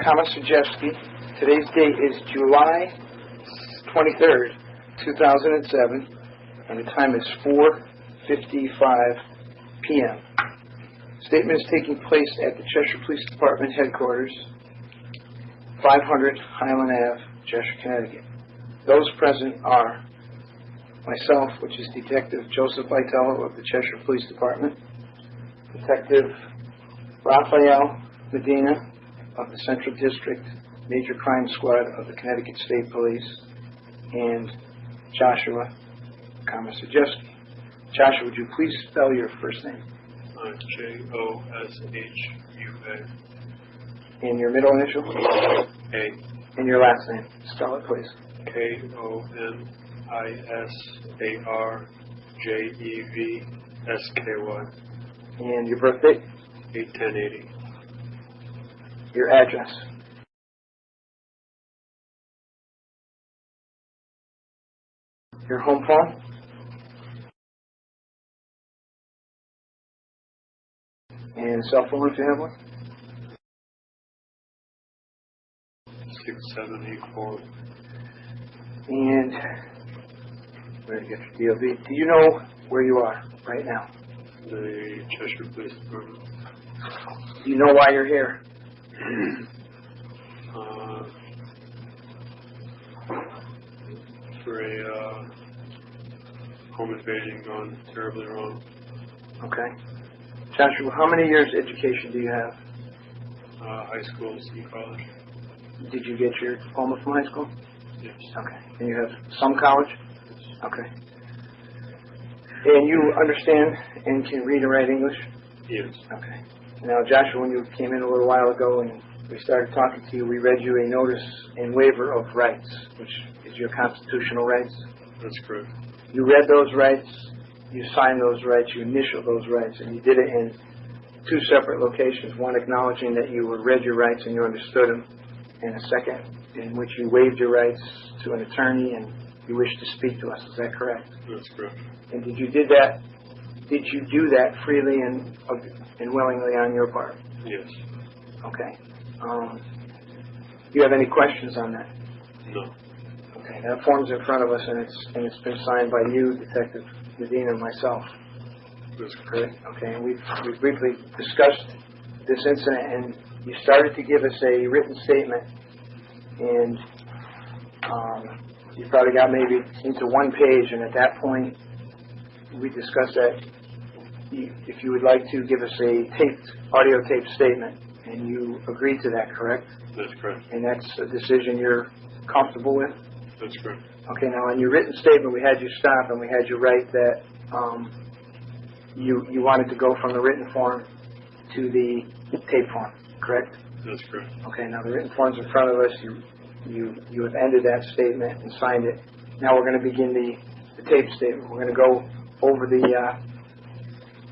Komisarjevsky. Today's date is July 23rd, 2007, and the time is 4:55 p.m. Statement is taking place at the Cheshire Police Department headquarters, 500 Highland Ave, Cheshire, Connecticut. Those present are myself, which is Detective Joseph Vitello of the Cheshire Police Department, Detective Raphael Medina of the Central District Major Crime Squad of the Connecticut State Police, and Joshua Komisarjevsky. Joshua, would you please spell your first name? Joshua. And your middle initial? A. And your last name. Spell it, please. Komisarjevsky. And your birth date? 8/10/80. Your address? Your home phone? And cell phone if you have one? 6784. And where to get your DOB? Do you know where you are right now? The Cheshire Police Department. Do you know why you're here? For a home invasion gone terribly wrong. Okay. Joshua, how many years education do you have? High school, some college. Did you get your diploma from high school? Yes. Okay. And you have some college? Okay. And you understand and can read and write English? Yes. Okay. Now, Joshua, when you came in a little while ago and we started talking to you, we read you a notice and waiver of rights, which is your constitutional rights. That's correct. You read those rights, you signed those rights, you initialed those rights, and you did it in two separate locations, one acknowledging that you read your rights and you understood them, and a second in which you waived your rights to an attorney and you wish to speak to us. Is that correct? That's correct. And did you do that freely and willingly on your part? Yes. Okay. Do you have any questions on that? No. Okay. That form's in front of us, and it's been signed by you, Detective Medina, and myself. That's Correct. Okay. And we've briefly discussed this incident, and you started to give us a written statement, and you probably got maybe into one page, and at that point, we discussed that if you would like to give us a audio taped statement, and you agreed to that, correct? That's correct. And that's a decision you're comfortable with? That's correct. Okay, now in your written statement, we had you stop and we had you write that you wanted to go from the written form to the tape form, correct? That's correct. Okay, now the written form's in front of us. You have ended that statement and signed it. Now we're going to begin the tape statement. We're going to go over the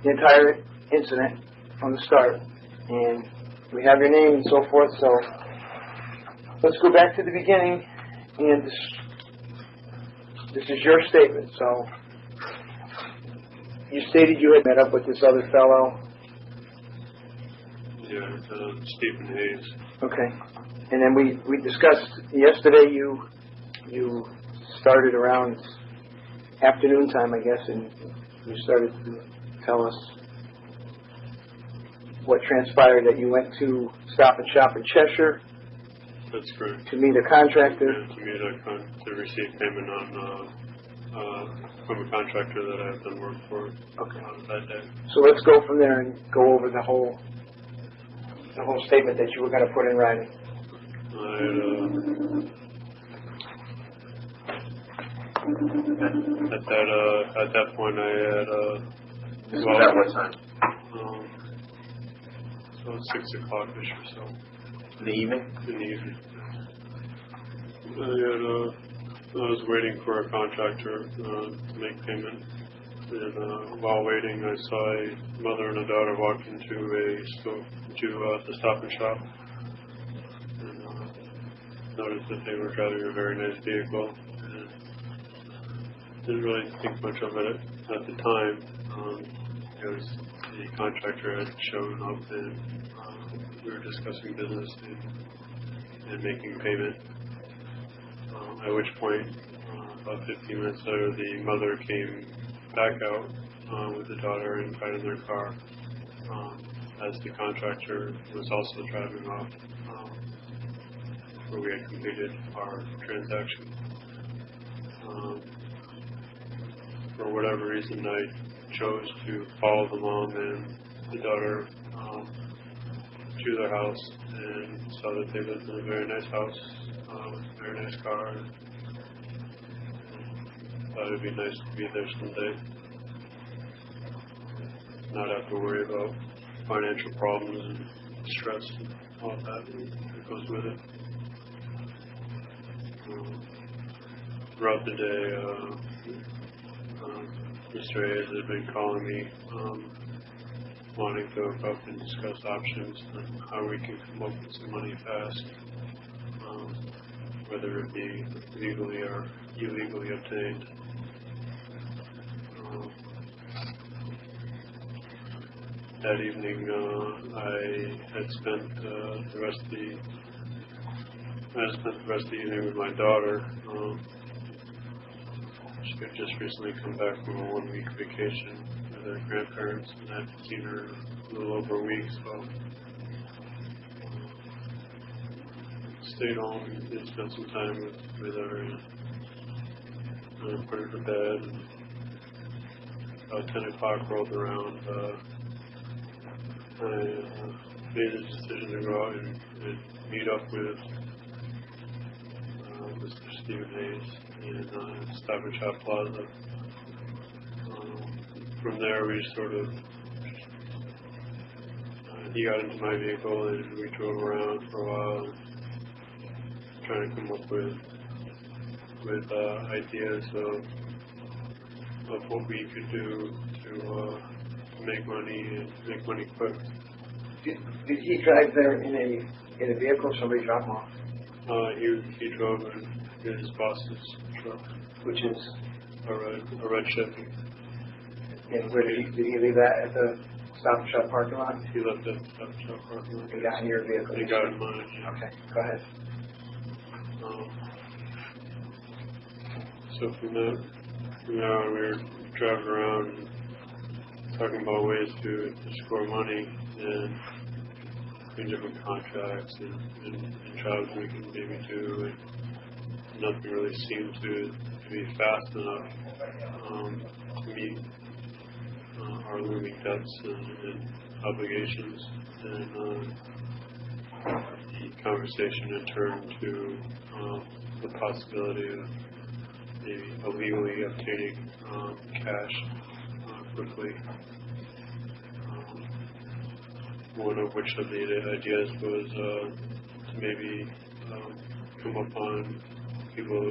entire incident from the start, and we have your name and so forth. So let's go back to the beginning, and this is your statement. So you stated you had met up with this other fellow. Yeah, Stephen Hayes. Okay, and then we discussed yesterday. You started around afternoon time, I guess, and you started to tell us what transpired, that you went to Stop and Shop in Cheshire. That's correct. To meet a contractor. Yeah, to receive payment from a contractor that I have done work for. Okay. That day. So let's go from there and go over the whole statement that you were going to put in writing. At that point, I had. This was at what time? So 6 o'clock-ish or so. In the evening? In the evening. I was waiting for a contractor to make payment, and while waiting, I saw a mother and a daughter walk into the Stop and Shop, and noticed that they were driving a very nice vehicle. And didn't really think much of it at the time, because the contractor had shown up and we were discussing business, and and making payment. At which point, about 15 minutes later, the mother came back out with the daughter and got in their car as the contractor was also driving off where we had completed our transaction. For whatever reason, I chose to follow the mom and the daughter to their house and saw that they lived in a very nice house with a very nice car. And thought it would be nice to be there someday, not have to worry about financial problems and stress and all that goes with it. Throughout the day, Mr. Hayes had been calling me, wanting to hook up and discuss options on how we can come up with some money fast, whether it be legally or illegally obtained. That evening, I had spent the rest of the evening with my daughter. She had just recently come back from a 1-week vacation with her grandparents, and I hadn't seen her a little over a week, so stayed home and spent some time with her, and put her to bed. And about 10 o'clock rolled around. I made a decision to go out and meet up with Mr. Stephen Hayes in Stop and Shop Plaza. From there, we sort of, he got into my vehicle and we drove around for a while, trying to come up with ideas of what we could do to make money and make money quick. Did he drive there in a vehicle? Somebody drop him off? He drove in his boss's truck, Which is, a red Chevy. and where did he leave that at the Stop and Shop parking lot? He left at the Stop and Shop parking lot. He got in your vehicle? He got in mine. Yeah. Okay, go ahead. So from there, we were driving around talking about ways to score money and doing different contracts and jobs we can maybe do, and nothing really seemed to be fast enough to meet our looming debts and obligations. And the conversation had turned to the possibility of maybe illegally obtaining cash quickly. One of which of the ideas was to maybe come upon people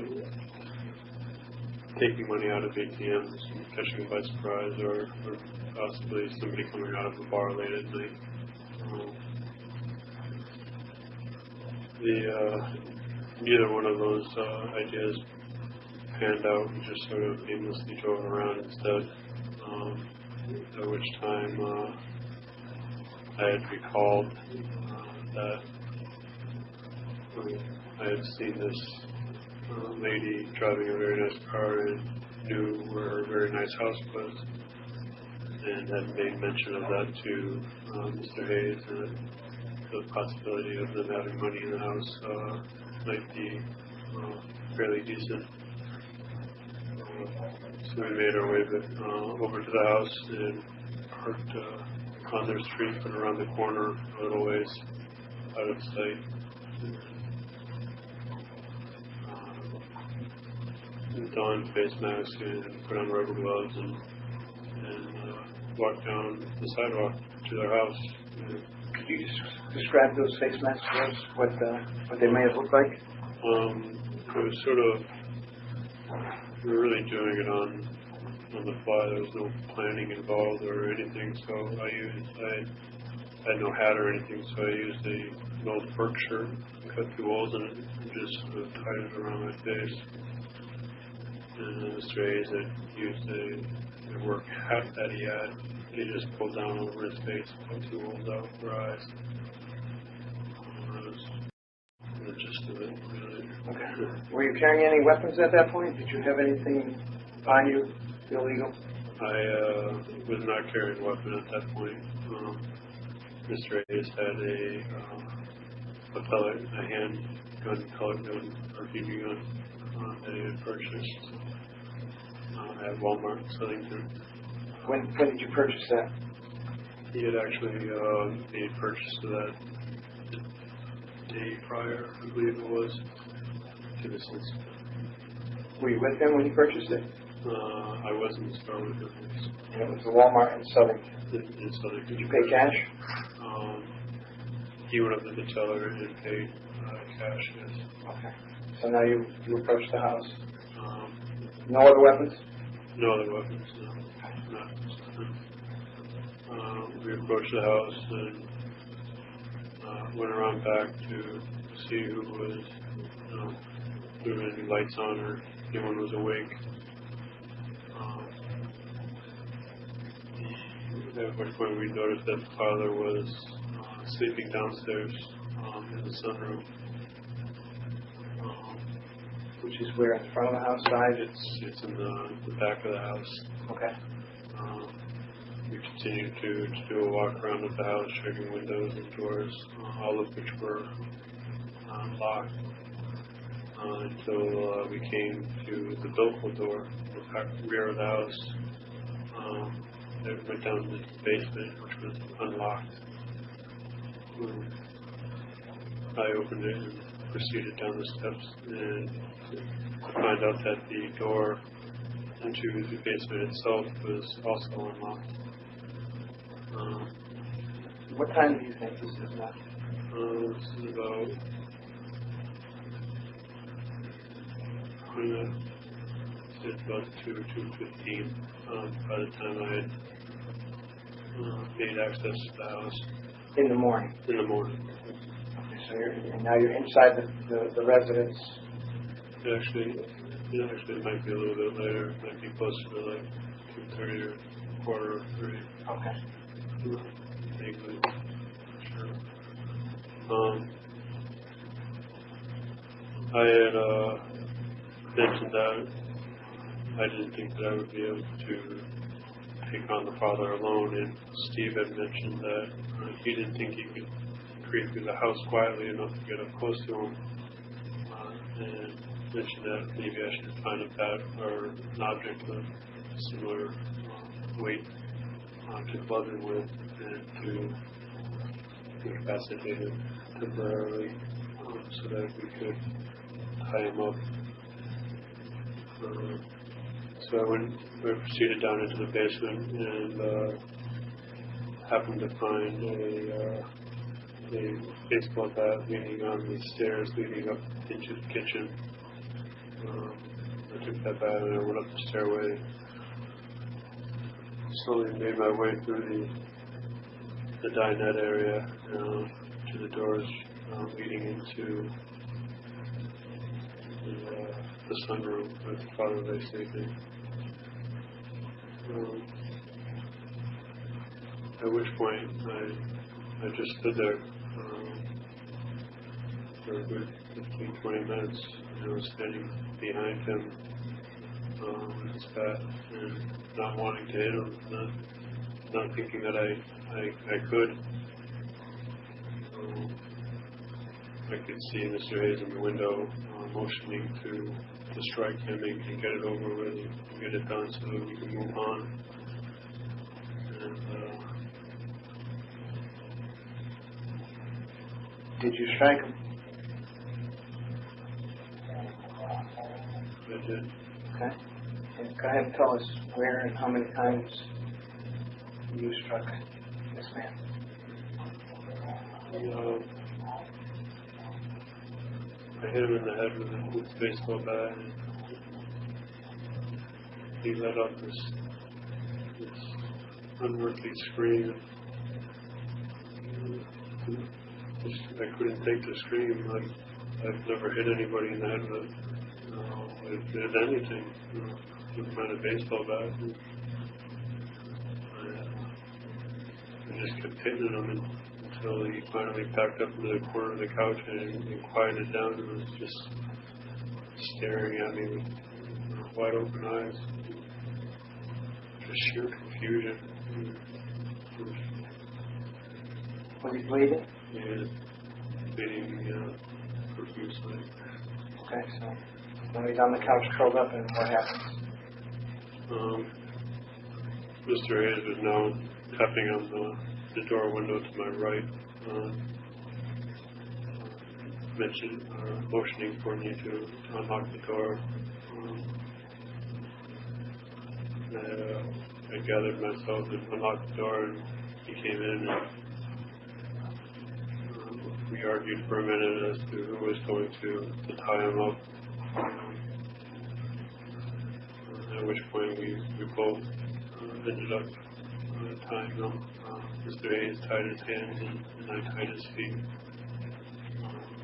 taking money out of ATMs and catching them by surprise, or possibly somebody coming out of a bar late at night. Neither one of those ideas panned out. We just sort of aimlessly drove around instead, at which time I had recalled that I had seen this lady driving a very nice car and knew where her very nice house was, and had made mention of that to Mr. Hayes, and the possibility of them having money in the house might be fairly decent. So we made our way over to the house and parked on their street, but around the corner a little ways out of sight. Donned face mask and put on rubber gloves and walked down the sidewalk to their house. Could you describe those face masks for us? What they may have looked like? It was sort of, we were really doing it on the fly. There was no planning involved or anything, so I had no hat or anything, so I used an old work shirt, cut 2 holes in it, and just sort of tied it around my face. And then Mr. Hayes had used a work hat that he had. He just pulled down over his face, put 2 holes out for eyes. And it just of it, really. Okay. Were you carrying any weapons at that point? Did you have anything on you illegal? I was not carrying a weapon at that point. Mr. Hayes had a handgun, pellet gun, or BB gun that he had purchased at Walmart, Southington. When did you purchase that? He had actually made purchase of that day prior, I believe it was, to this incident. Were you with him when you purchased it? I wasn't started with this And it was the Walmart in Southington. in Southington. Did you pay cash? He went up to the teller and paid cash, yes. Okay. So now you approached the house. Um, No other weapons? no other weapons, no. We approached the house and went around back to see who was, if there were any lights on or anyone was awake. At which point we noticed that the father was sleeping downstairs in the sunroom. Which is where? In the front of the house side? It's in the back of the house. Okay. We continued to do a walk around of the house, checking windows and doors, all of which were locked, until we came to the bilko door, the back rear of the house. It went down to the basement, which was unlocked. I opened it and proceeded down the steps and to find out that the door into the basement itself was also unlocked. What time do you think this is now? This is about it's about 2:15 by the time I had made access to the house In the morning. in the morning. Okay, so now you're inside the residence. It might be a little bit later. It might be closer to like 2:30 or quarter of 3. Okay. Vaguely. Sure. I had mentioned that I didn't think that I would be able to take on the father alone, and Steve had mentioned that he didn't think he could creep through the house quietly enough to get up close to him, and mentioned that maybe I should find a bat or an object of similar weight to club him with and to incapacitate him temporarily so that we could tie him up. So I proceeded down into the basement and happened to find a baseball bat leaning on the stairs leading up into the kitchen. I took that bat and I went up the stairway. Slowly made my way through the dinette area to the doors leading into the sunroom where the father lay sleeping. At which point I just stood there for a good 15-20 minutes, standing behind him with his bat and not wanting to hit him, not thinking that I could. I could see Mr. Hayes in the window motioning to strike him and get it over with and get it done so that we can move on. And Did you strike him? I did. Okay. And go ahead and tell us where and how many times you struck this man. I hit him in the head with a baseball bat, and he let out this unearthly scream. I couldn't take the scream. I've never hit anybody in the head with anything, with a baseball bat. I just kept hitting him until until he finally packed up into the corner of the couch and quieted down and was just staring at me with wide open eyes. Just sheer confusion. Was he bleeding? And bleeding profusely. Okay, so when he's on the couch curled up, and what happens? Mr. Hayes was now tapping on the door window to my right, motioning for me to unlock the door. I gathered myself and unlocked the door, and he came in, and we argued for a minute as to who was going to tie him up. At which point we both ended up tying him. Mr. Hayes tied his hands and I tied his feet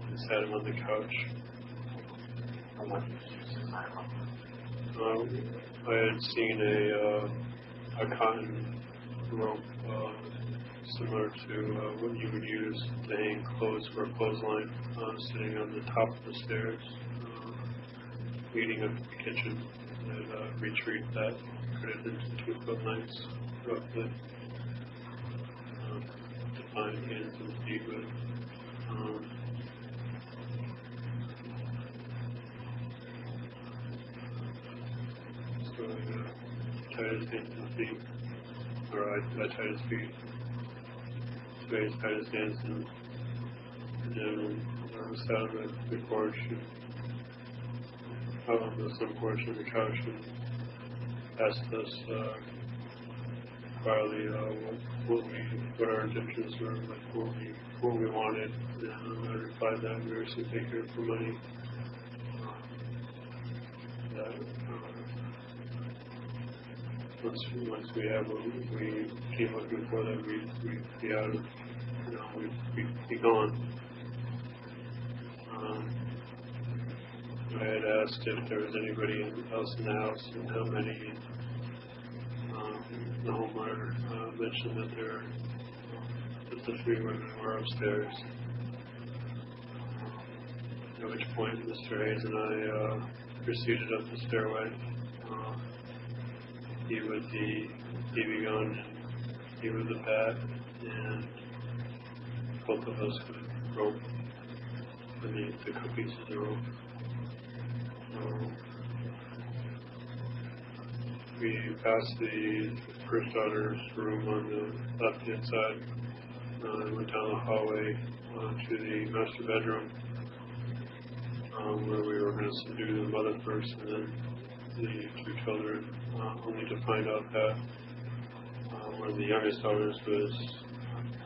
and sat him on the couch. I had seen a cotton rope similar to what you would use to hang clothes for a clothesline sitting on the top of the stairs leading up to the kitchen. And retrieved that, cut it into 2-foot lengths, roughly, to find hands and feet with. So I tied his hands and feet, or I tied his feet. So he tied his hands and then sat on the porch and on some portion of the couch and asked us quietly what our intentions were, like what we wanted. And I replied that we were simply here for money. That once we have what we came looking for, that we'd be out of, we'd be gone. I had asked if there was anybody else in the house and how many. The homeowner mentioned that the 3 women were upstairs. At which point Mr. Hayes and I proceeded up the stairway. He with the BB gun, he with the bat, and both of us with rope, and the cookies of the rope. We passed the first daughter's room on the left-hand side, went down the hallway to the master bedroom, where we were going to subdue the mother first and then the 2 children, only to find out that one of the youngest daughters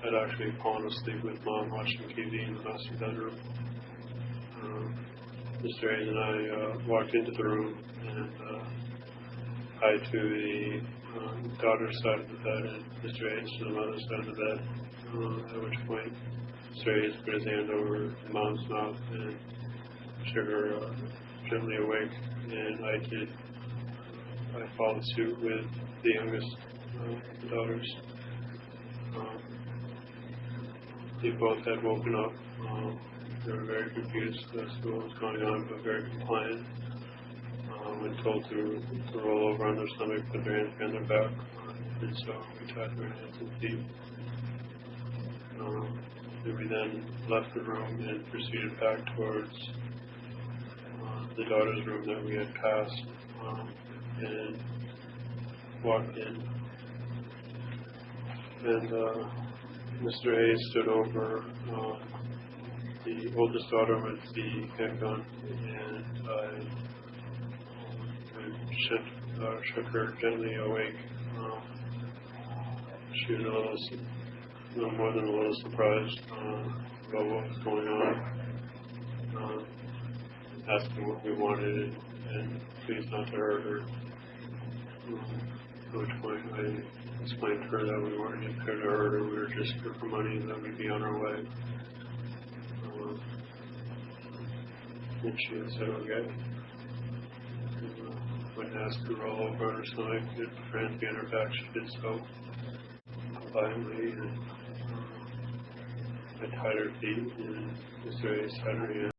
had actually fallen asleep with mom watching TV in the master bedroom. Mr. Hayes and I walked into the room, and I to the daughter's side of the bed, and Mr. Hayes to the mother's side of the bed, at which point Mr. Hayes put his hand over mom's mouth and shook her gently awake, and I followed suit with the youngest daughters. They both had woken up. They were very confused as to what was going on, but very compliant. When told to roll over on their stomach, put their hands behind their back, and so we tied their hands and feet. And we then left the room and proceeded back towards the daughter's room that we had passed, and walked in. And Mr. Hayes stood over the oldest daughter with the handgun, and shook her gently awake. She was no more than a little surprised about what was going on. Asking what we wanted and please not to hurt her. At which point I explained to her that we weren't here to hurt her, we were just here for money and that we'd be on our way. And she had said, okay. When asked to roll over on her stomach, get her hands behind her back, she did so compliantly, and I tied her feet and Mr. Hayes tied her hands.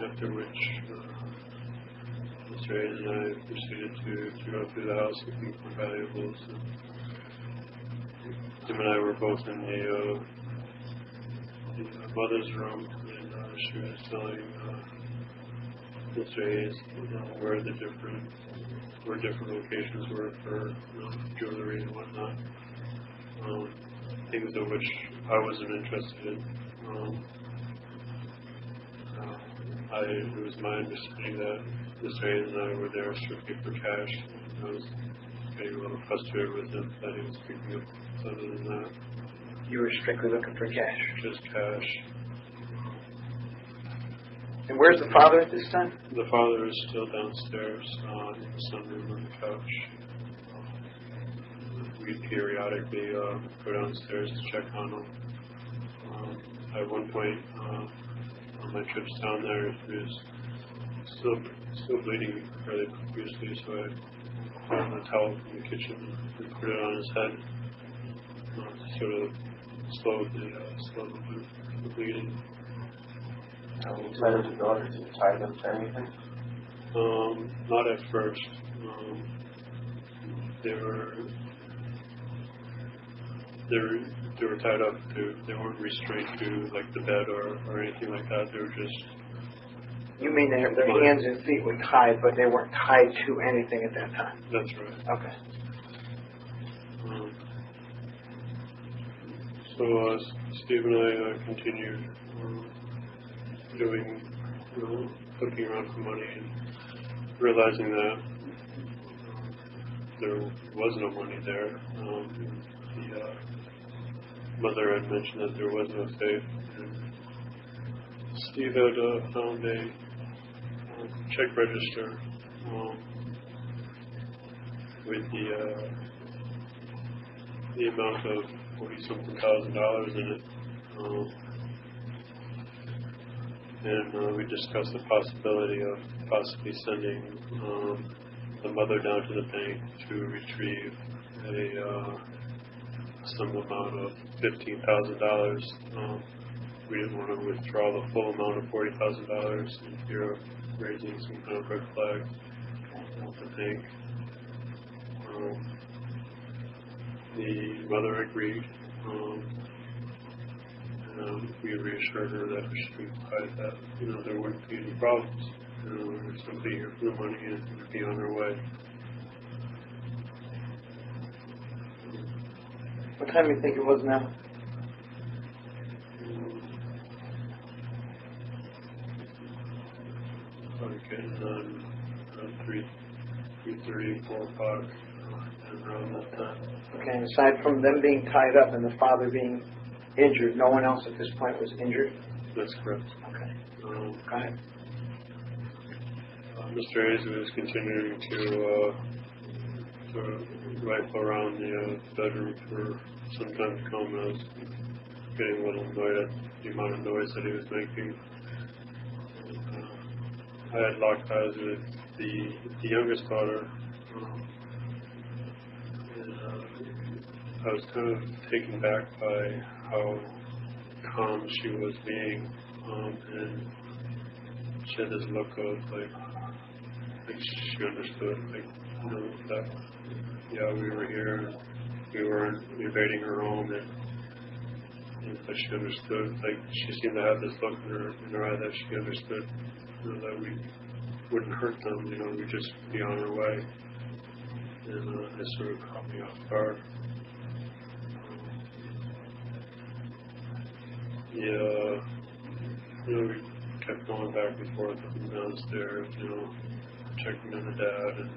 After which Mr. Hayes and I proceeded to go through the house looking for valuables. Him and I were both in the mother's room, and she was telling Mr. Hayes where different locations were for jewelry and whatnot, things of which I wasn't interested in. It was my understanding that Mr. Hayes and I were there strictly for cash. I was getting a little frustrated with him that he was picking up other than that. You were strictly looking for cash. Just cash. And where's the father at this time? The father is still downstairs in the sunroom on the couch. We periodically go downstairs to check on him. At one point, on my trips down there, he was still bleeding fairly profusely, so I found a towel from the kitchen and put it on his head to sort of slow the bleeding. You tied up the daughter? Did you tie them to anything? Not at first. They were tied up to. They weren't restrained to like the bed or anything like that. They were just. You mean their hands and feet were tied, but they weren't tied to anything at that time? That's right. Okay. So Steve and I continued doing, looking around for money and realizing that there was no money there. The mother had mentioned that there was no safe. And Steve had found a check register with the amount of $40-something thousand in it. And we discussed the possibility of possibly sending the mother down to the bank to retrieve some amount of $15,000. We didn't want to withdraw the full amount of $40,000 in fear of raising some kind of red flag at the bank. The mother agreed. We reassured her that she could provide that, there wouldn't be any problems. We'd simply here for the money and we'd be on our way. What time do you think it was now? Probably getting on 3:30, 4 o'clock, and around that time. Okay, and aside from them being tied up and the father being injured, no one else at this point was injured? That's correct. Okay. Go ahead. Mr. Hayes was continuing to rifle around the bedroom for some time to come. I was getting a little annoyed at the amount of noise that he was making. I had locked eyes with the youngest daughter. I was kind of taken back by how calm she was being, and she had this look of like she understood, that we were here, we weren't invading her home, and that she understood. Like she seemed to have this look in her eye that she understood, that we wouldn't hurt them. We'd just be on our way, and it sort of caught me off guard. We kept going back and forth up and downstairs, checking on the dad and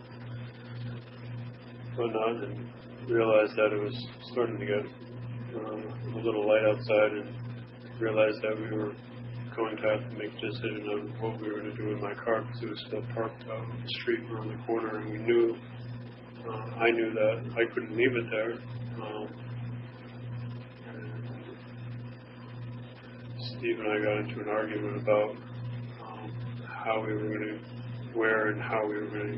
whatnot, and realized that it was starting to get a little light outside, and realized that we were going to have to make a decision on what we were going to do with my car, because it was still parked out on the street around the corner, and I knew that I couldn't leave it there. Steve and I got into an argument about how we were going to, where and how we were going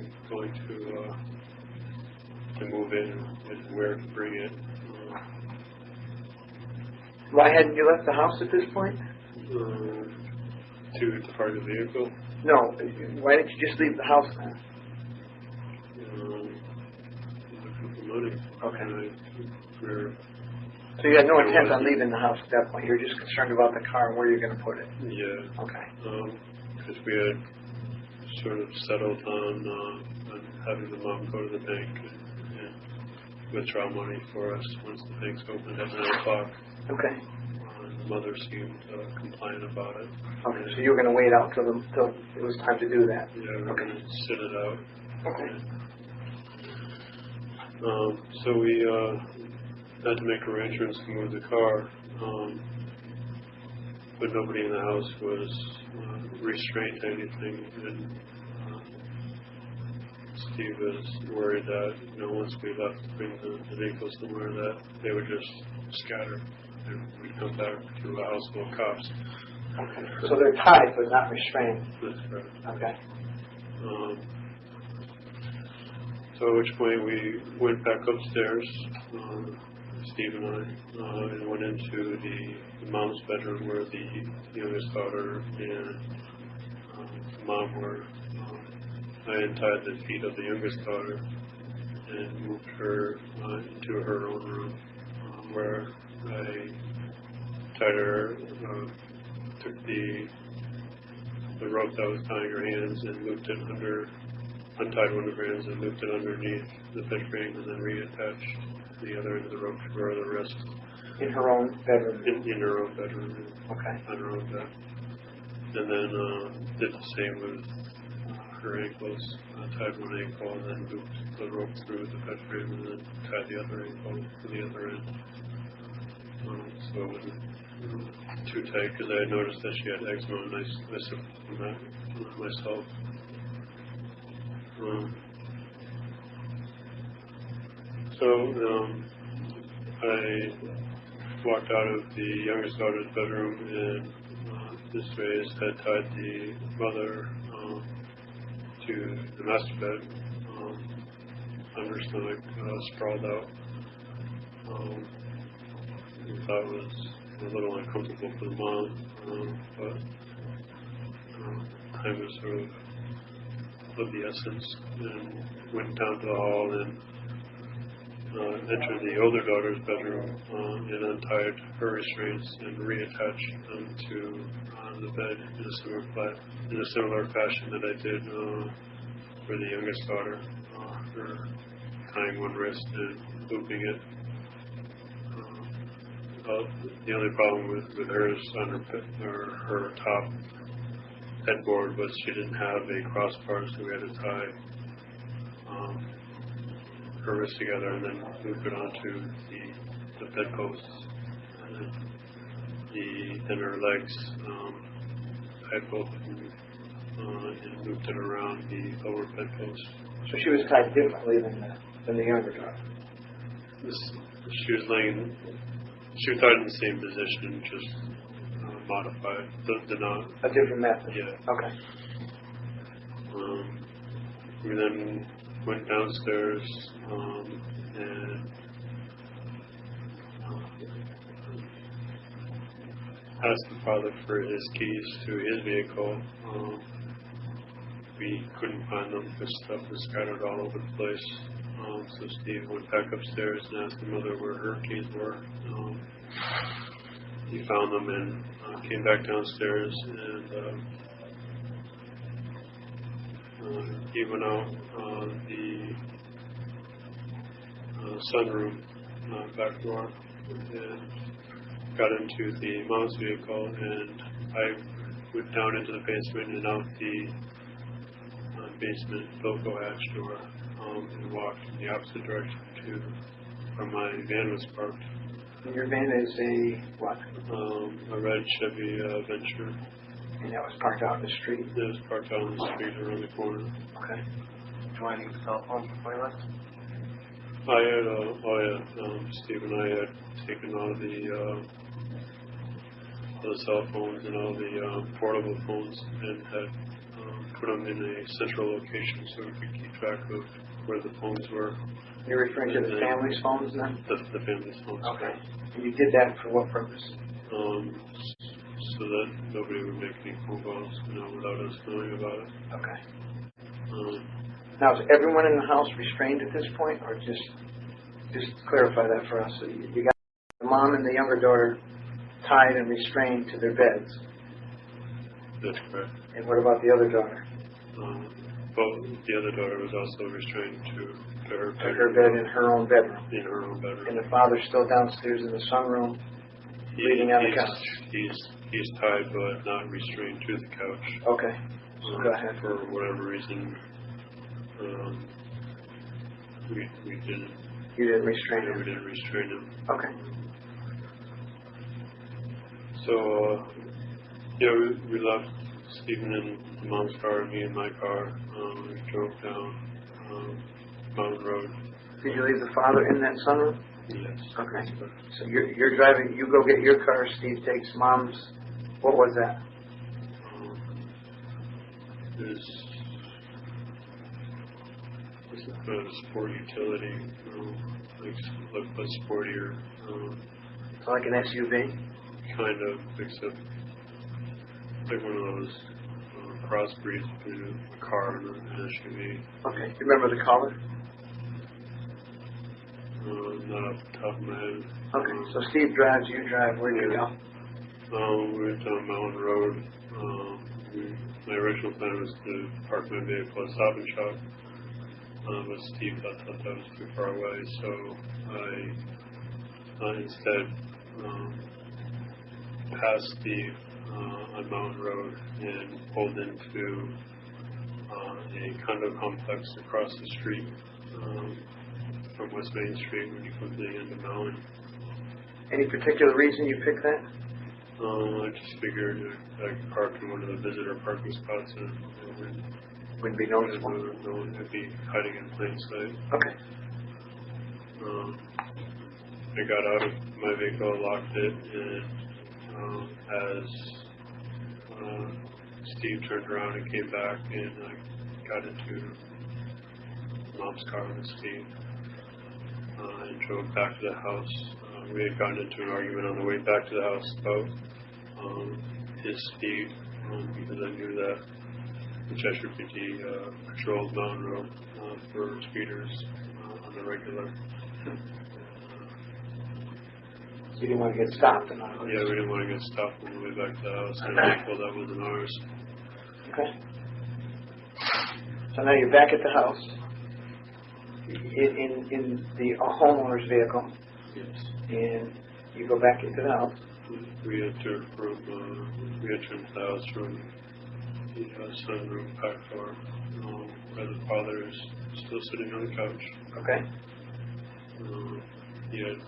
to move in and where to bring it. Why hadn't you left the house at this point? To park the vehicle. No. Why didn't you just leave the house then? Looking for money. Okay. We're, So you had no There intent on wasn't. leaving the house at that point. You were just concerned about the car and where you're going to put it. yeah. Okay. Because we had sort of settled on having the mom go to the bank and withdraw money for us once the bank's opened at 9 o'clock. Okay. The mother seemed compliant about it. Okay. So you were going to wait out till it was time to do that. Yeah, we were going to sit it out. Okay. So we had to make arrangements to move the car, but nobody in the house was restrained to anything, and Steve was worried that, once we left to bring the vehicle somewhere, that they would just scatter and we'd come back to a house full of cops. Okay. So they're tied but not restrained. That's correct. Okay. So at which point we went back upstairs, Steve and I, and went into the mom's bedroom where the youngest daughter and the mom were. I untied the feet of the youngest daughter and moved her into her own room, where I tied her, took the rope that was tying her hands and looped it untied one of her hands and looped it underneath the bed frame, and then reattached the other end of the rope to her other wrist. In her own bedroom. In her own bedroom. Okay. On her own bed. And then did the same with her ankles. Tied one ankle and then looped the rope through the bed frame and then tied the other ankle to the other end. So it wasn't too tight because I had noticed that she had eczema and I suffered from that myself. So I walked out of the youngest daughter's bedroom and this way had tied the mother to the master bed on her stomach, sprawled out. I thought it was a little uncomfortable for the mom, but time was sort of the essence, and went down to the hall and entered the older daughter's bedroom and untied her restraints and reattached them to the bed in a similar fashion that I did for the youngest daughter, her tying one wrist and looping it. The only problem with hers on her top headboard was she didn't have a crossbar, so we had to tie her wrists together and then loop it onto the bedposts. And her legs, tied both of them and looped it around the lower bedpost. So she was tied differently than the younger daughter. She was tied in the same position, just modified. The knot. A different method. Yeah. Okay. We then went downstairs and asked the father for his keys to his vehicle. We couldn't find them because stuff was scattered all over the place. So Steve went back upstairs and asked the mother where her keys were. He found them and came back downstairs and he went out the sunroom back door and got into the mom's vehicle, and I went down into the basement and out the basement loco hatch door and walked in the opposite direction to where my van was parked. And your van is a what? A red Chevy Venture. And that was parked out in the street. It was parked out on the street around the corner. Okay. Do I need cell phone before you left? Steve and I had taken all the cell phones and all the portable phones and had put them in a central location so we could keep track of where the phones were. You're referring to the family's phones then? The family's phones. Okay. And you did that for what purpose? So that nobody would make any phone calls, without us knowing about it. Okay. Um, Now, is everyone in the house restrained at this point, or just clarify that for us? So you got the mom and the younger daughter tied and restrained to their beds. that's correct. And what about the other daughter? The other daughter was also restrained to her To her bed in her own bedroom. in her own bedroom. And the father's still downstairs in the sunroom, bleeding on the couch. He's tied, but not restrained to the couch. Okay. Go ahead. For whatever reason, we didn't. You didn't restrain We him. didn't restrain him. Okay. So, we left Stephen in the mom's car, me in my car. We drove down Mountain Road. Did you leave the father in that sunroom? Yes. Okay. So you're driving. You go get your car. Steve takes mom's. What was that? It's a sport utility, like a sportier, So like an SUV. kind of, except like one of those crossbreeds between a car and an SUV. Okay. You remember the color? Not off the top of my head. Okay. So Steve drives. You drive. Where do you go? We went down Mountain Road. My original plan was to park my vehicle at Stop and Shop, but Steve thought that was too far away, so I instead passed Steve on Mountain Road and pulled into a condo complex across the street from West Main Street when you come to the end of Mountain. Any particular reason you picked that? I just figured I could park in one of the visitor parking spots and Wouldn't be noticeable. no one would be hiding in plain sight. Okay. I got out of my vehicle, locked it, and as Steve turned around and came back, and I got into Mom's car with Steve and drove back to the house. We had gotten into an argument on the way back to the house about his speed, because I knew that the Cheshire PD patrolled Mountain Road for speeders on the regular. So you didn't want to get stopped and all Yeah, we didn't want to get stopped on the way back to the house, and I told that wasn't ours. Okay. So now you're back at the house in the homeowner's vehicle, Yes. and you go back into the house. We entered into the house from the sunroom back door, where the father is still sitting on the couch. Okay. He had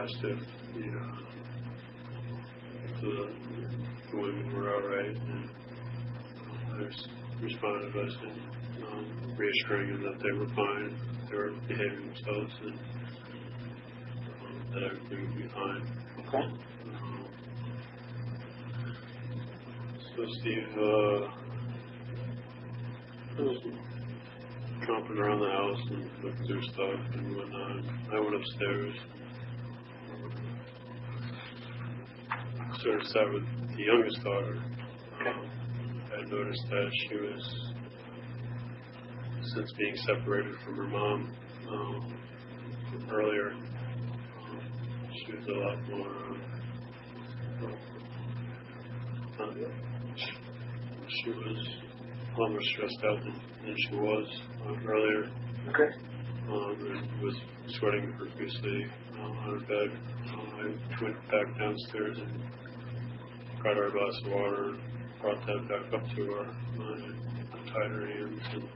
asked if the women were all right, and I responded by saying, reassuring him that they were fine, they were behaving themselves, and that everything would be fine. Okay. So Steve was tromping around the house and looking through stuff and whatnot. I went upstairs. Sort of sat with the youngest daughter. I noticed that she was, since being separated from her mom earlier, she was a lot more. She was a lot more stressed out than she was earlier. Okay. And was sweating profusely on her bed. I went back downstairs and got her a glass of water and brought that back up to her. Tied her hands and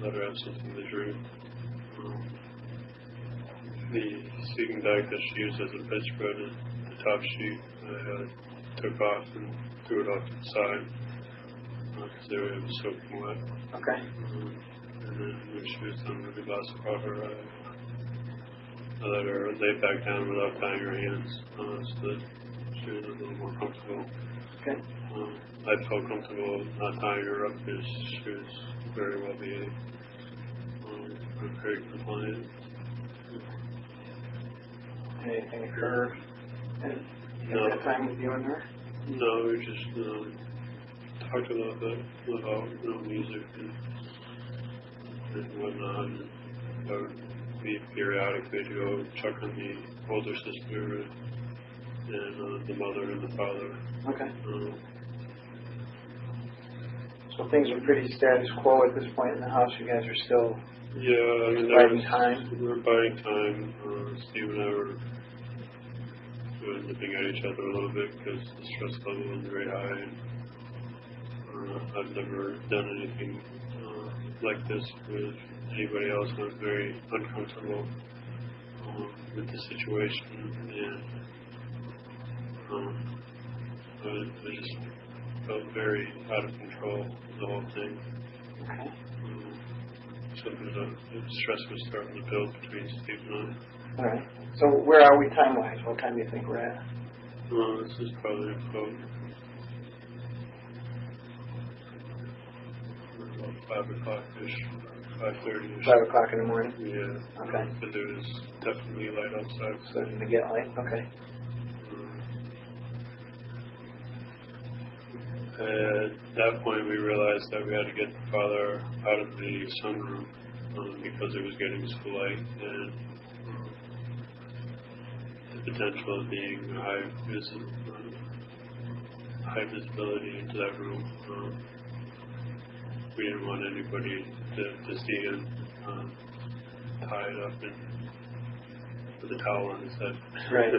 let her have something to drink. The sleeping bag that she used as a bedspread and the top sheet I took off and threw it off to the side because it was soaking wet. Okay. And then when she was done with the glass of water, I let her lay back down without tying her hands so that she was a little more comfortable. Okay. I felt comfortable not tying her up because she was very well behaved, very compliant. Anything occur at No. that time with you and her? No, we just talked a little bit about music and whatnot. And I would be periodically to go check on the older sister and the mother and the father. Okay. So things are pretty status quo at this point in the house. You guys are still Yeah, I mean, biding time? we were biding time. Steve and I were nipping at each other a little bit because the stress level was very high. And, I've never done anything like this with anybody else. I was very uncomfortable with the situation, and I just felt very out of control of the whole thing. Okay. Something the stress was starting to build between Steve and I. All right. So where are we time-wise? What time do you think we're at? This is probably about 5 o'clock-ish, 5:30-ish. 5 o'clock in the morning? Yeah. Okay. But there was definitely light outside. Starting to get light? Okay. At that point, we realized that we had to get the father out of the sunroom because it was getting so light, and the potential of being high visibility into that room. We didn't want anybody to see him tied up with a towel on his head. Right.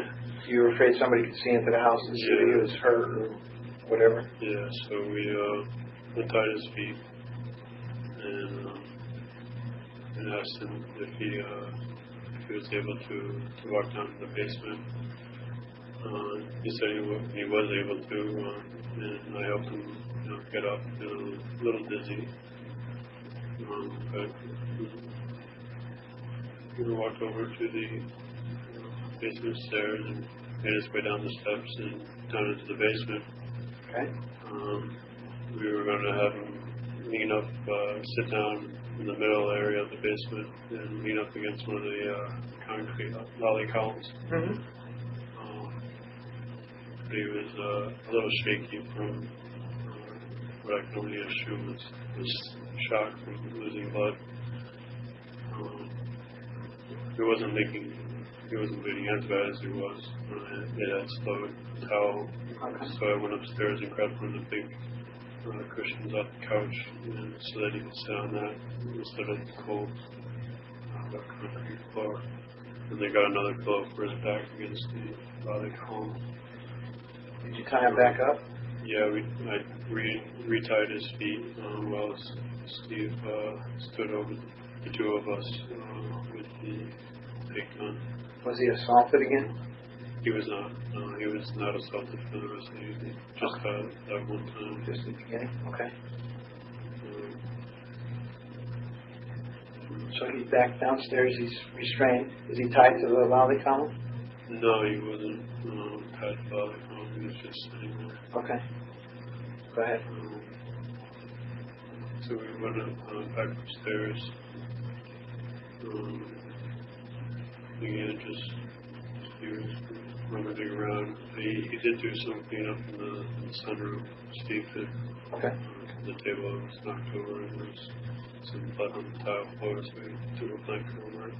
You were afraid somebody could see into the house and see that he was hurt or whatever? Yeah, so we untied his feet and asked him if he was able to walk down to the basement. He said he was able to, and I helped him get up, a little dizzy. But we walked over to the basement stairs and made his way down the steps and down into the basement. Okay. We were going to have him lean up, sit down in the middle area of the basement and lean up against one of the concrete lolly columns. Mm-hmm. But he was a little shaky from what I can only assume was shock from losing blood. He wasn't bleeding as bad as he was. It had slowed the towel. Okay. So I went upstairs and grabbed one of the big cushions off the couch so that he could sit on that instead of the cold concrete floor. And they got another pillow for his back against the lolly column. Did you tie him back up? Yeah, I retied his feet while Steve stood over the two of us with the big gun. Was he assaulted again? He was not. He was not assaulted for the rest of the evening. Just that one time. Just at the beginning? Okay. So he's back downstairs, he's restrained. Is he tied to the lolly column? No, he wasn't tied to the lolly column. He was just sitting there. Okay. Go ahead. So we went back upstairs. Again, just he was rummaging around. He did do some cleanup in the sunroom. Steve did. Okay. The table was knocked over and there was some blood on the tile floor, so we took a blanket over it.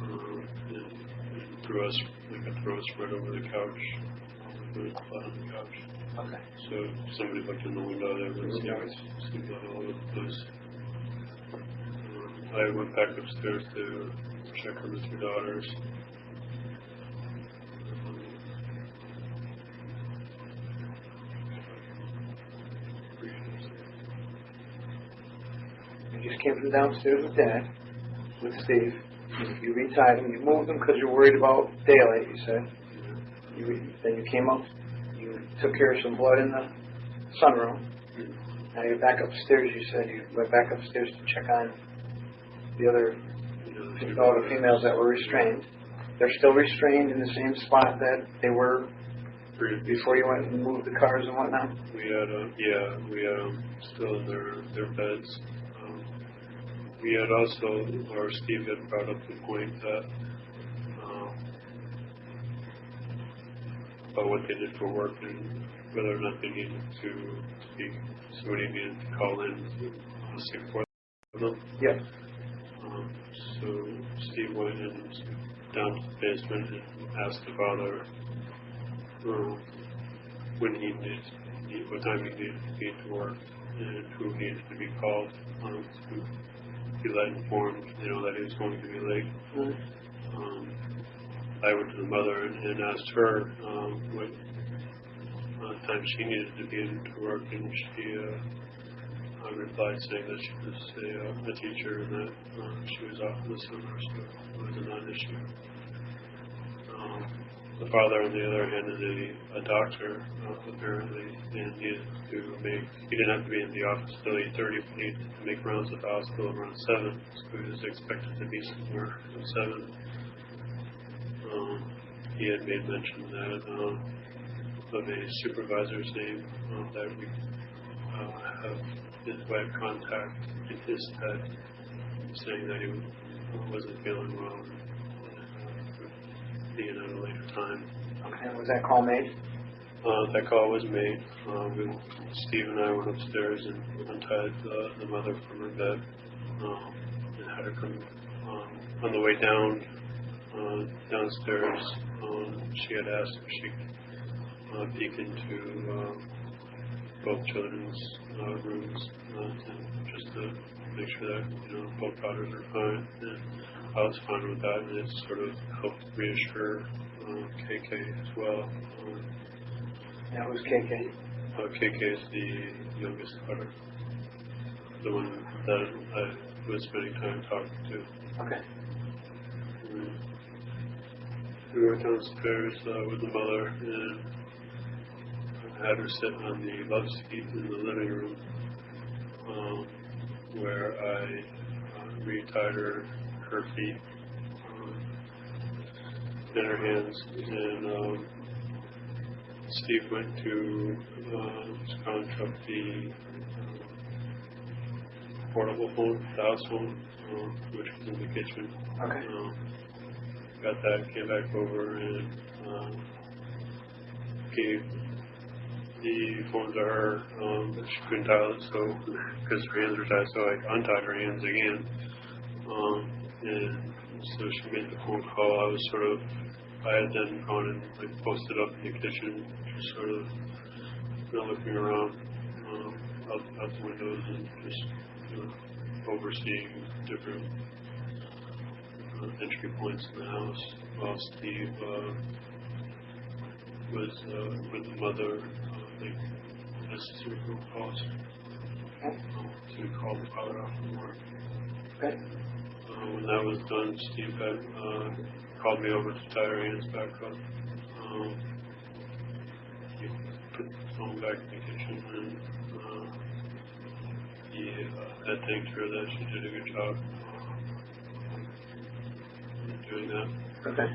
And threw us right over the couch. There was blood on the couch. Okay. So if somebody looked in the window, there was some blood all over the place. I went back upstairs to check on the two daughters. You just came from downstairs with Dad, with Steve. You retied him. You moved him because you're worried about daylight, you said. Then you came up. You took care of some blood in the sunroom. Now you're back upstairs. You said you went back upstairs to check on the other all the females that were restrained. They're still restrained in the same spot that they were before you went and moved the cars and whatnot? We had still in their beds. We had also, or Steve had brought up the point that about what they did for work and whether or not they needed to speak. Somebody needed to call in to sick for them. Yeah. So Steve went and down to the basement and asked the father when he needed, what time he needed to be to work, and who needed to be called to be let informed, that he was going to be late. Mm-hmm. I went to the mother and asked her what time she needed to be in to work, and she replied saying that she was a teacher and that she was off in the summer, so it was a non-issue. The father, on the other hand, is a doctor, apparently, and he didn't have to be in the office till 8:30, but he needed to make rounds at the hospital around 7, so he was expected to be somewhere at 7. He had made mention that of a supervisor's name that we have his wife contact in his head, saying that he wasn't feeling well and being at a later time. Okay, was that call made? That call was made. Steve and I went upstairs and untied the mother from her bed and had her come on the way downstairs. She had asked if she could peek into both children's rooms just to make sure that both daughters are fine. And I was fine with that, and it sort of helped reassure KK as well. That was KK. KK is the youngest daughter, the one that I was spending time talking to. Okay. We went downstairs with the mother and had her sit on the love seat in the living room, where I retied her feet and her hands, and Steve went to scrounge up the portable phone, the house phone, which was in the kitchen. Okay. Got that, came back over and gave the phone to her, but she couldn't dial it, so because her hands were tied, so I untied her hands again, and so she made the phone call. I had then gone and posted up in the kitchen, just sort of looking around out the windows and just overseeing different entry points in the house, while Steve was with the mother making necessary phone calls to call the father off from work. Okay. When that was done, Steve had called me over to tie her hands back up. He put the phone back in the kitchen, and he had thanked her that she did a good job doing that. Okay.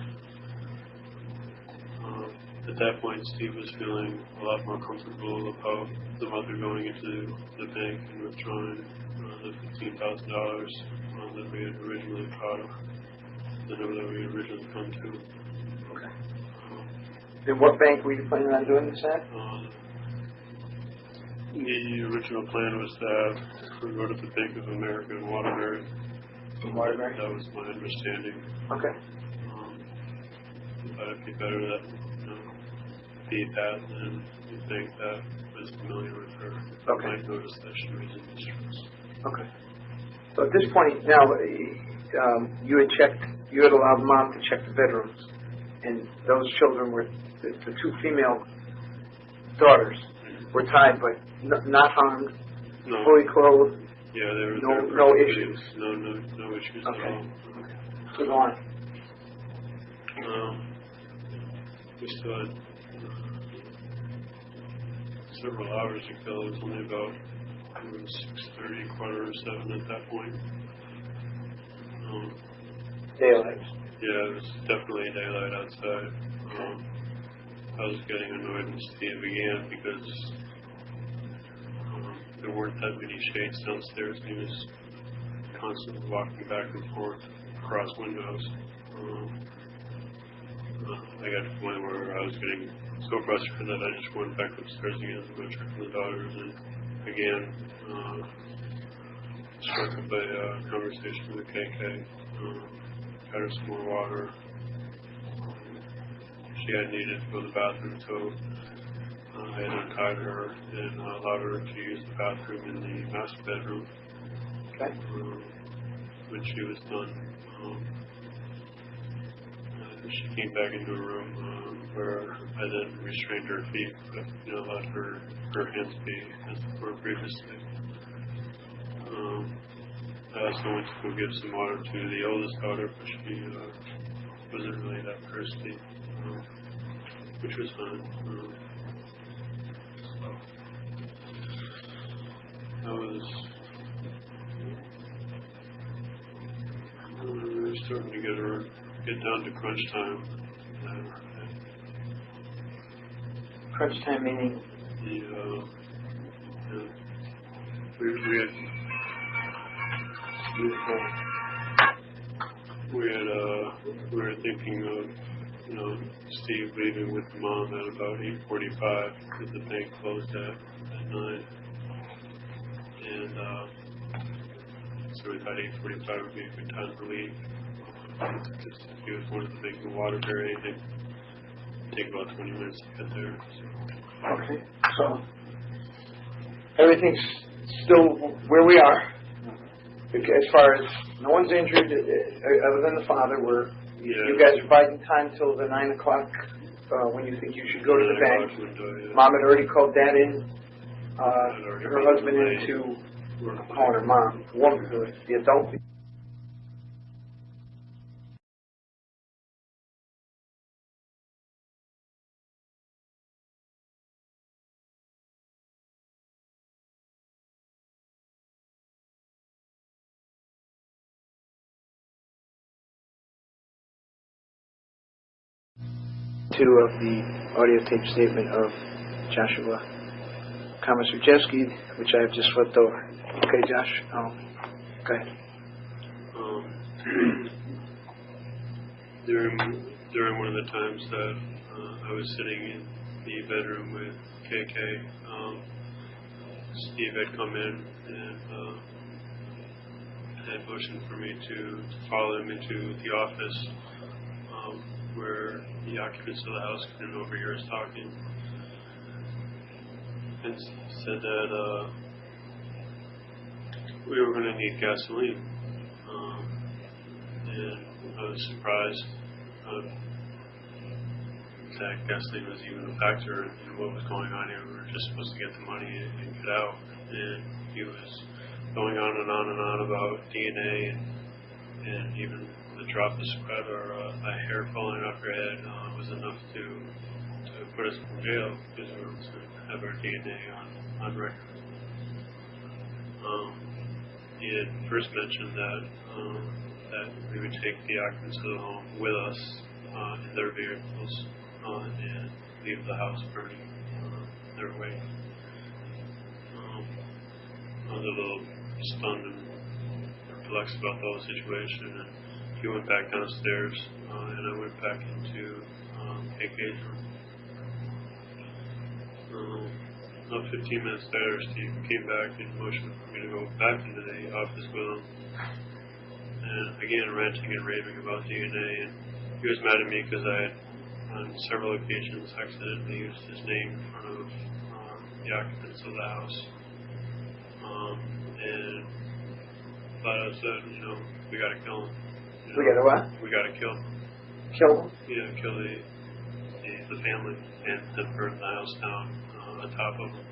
At that point, Steve was feeling a lot more comfortable about the mother going into the bank and withdrawing the $15,000 that we had originally thought of, the number that we had originally come to. Okay. And what bank were you planning on doing this at? The original plan was to go to the Bank of America in Waterbury. Waterbury? That was my understanding. Okay. But it'd be better that be that than you think that was familiar with her. Okay. I might notice that she was in distress. Okay. So at this point now, you had allowed Mom to check the bedrooms, and those children were the two female daughters were tied, but not harmed, No. fully clothed. Yeah, there No were issues. No issues Okay. at all. So go on. We still had several hours to kill. It was only about 6:30, 6:45 at that point. Daylight. Yeah, it was definitely daylight outside. I was getting annoyed with Steve again because there weren't that many shades downstairs. He was constantly walking back and forth across windows. I got to the point where I was getting so frustrated that I just went back upstairs again to go check on the daughters, and again, struck up a conversation with KK, got her some more water. She had needed to go to the bathroom, so I had untied her and allowed her to use the bathroom in the master bedroom. Okay. When she was done, she came back into a room where I then restrained her feet, but let her hands be as they were previously. I also went to go give some water to the oldest daughter, but she wasn't really that thirsty, which was fine. So I was starting to get down to crunch time. Crunch time meaning? We were thinking of Steve leaving with Mom at about 8:45 because the bank closed at 9, and so we thought 8:45 would be a good time to leave. Just if he was wanted to make the water or anything, it'd take about 20 minutes to get there. So. Okay, so everything's still where we are. As far as no one's injured other than the father, you guys are biding time till the 9 o'clock when you think you should go to the bank. Window, yeah. Mom had already called Dad in, her husband in to call her mom, the adult. Of the audio tape statement of Joshua Kamasujewski, which I have just flipped over. Okay, Josh. Go ahead. During one of the times that I was sitting in the bedroom with KK, Steve had come in and had motioned for me to follow him into the office where the occupants of the house couldn't overhear us talking, and said that we were going to need gasoline. And I was surprised that gasoline was even a factor in what was going on here. We were just supposed to get the money and get out, and he was going on and on and on about DNA and even the drop of sweat or a hair falling off your head was enough to put us in jail because we were to have our DNA on record. He had first mentioned that we would take the occupants of the home with us in their vehicles and leave the house burning their way. I was a little stunned and perplexed about the whole situation, and he went back downstairs, and I went back into KK's room. About 15 minutes later, Steve came back and motioned for me to go back into the office with him. And again, ranting and raving about DNA. And he was mad at me because I had, on several occasions, accidentally used his name in front of the occupants of the house. And flat out said, we got to kill him. We got to what? We got to kill him. Kill him? Yeah, kill the family and then burn the house down on top of them.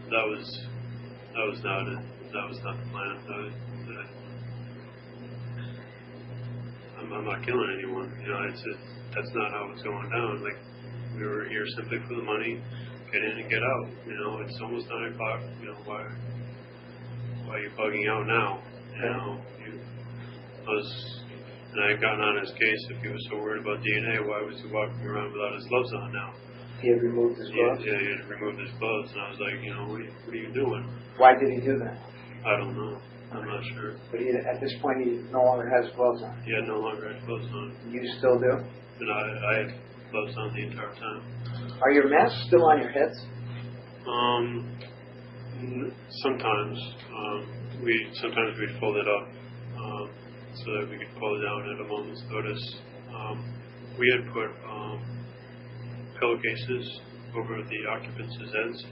That was not it. That was not the plan. I'm not killing anyone. That's not how it's going down. Like, we were here simply for the money, get in and get out. It's almost 9 o'clock. Why are you bugging out now? And I had gotten on his case. If he was so worried about DNA, why was he walking around without his gloves on now? He had removed his gloves? Yeah, he had removed his gloves. And I was like, what are you doing? Why did he do that? I don't know. I'm not sure. But at this point, he no longer has gloves on. He had no longer had gloves on. You still do? And I had gloves on the entire time. Are your masks still on your heads? Sometimes sometimes we fold it up so that we could pull it down at a moment's notice. We had put pillowcases over the occupants' heads.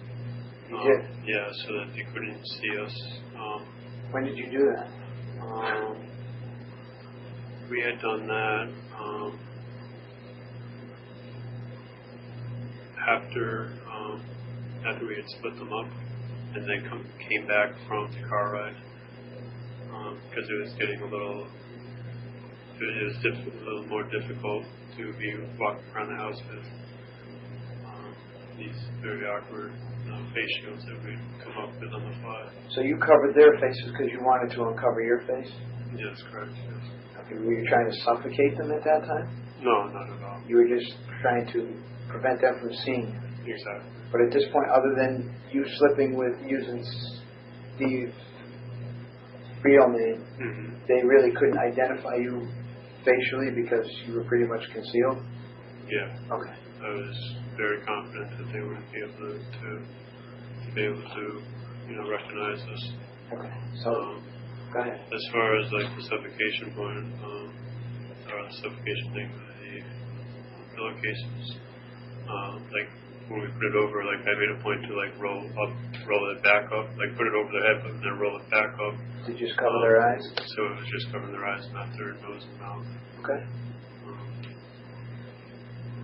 Yeah, so that they couldn't see us. When did you do that? We had done that after we had split them up, and then came back from the car ride because it was getting a little more difficult to be walking around the house with these very awkward face shields that we'd come up with on the fly. So you covered their faces because you wanted to uncover your face? Yes, correct. Yes. Okay, were you trying to suffocate them at that time? No, not at all. You were just trying to prevent them from seeing you? Exactly. But at this point, other than you slipping with using Steve's real name, they really couldn't identify you facially because you were pretty much concealed? Yeah. Okay. I was very confident that they wouldn't be able to recognize us. Okay. So, go ahead. As far as like the suffocation point, or the suffocation thing with the pillowcases, like when we put it over, like I made a point to like roll it back up, like put it over their head, but then roll it back up. Did you just cover their eyes? So it was just covering their eyes, not their nose and mouth. Okay.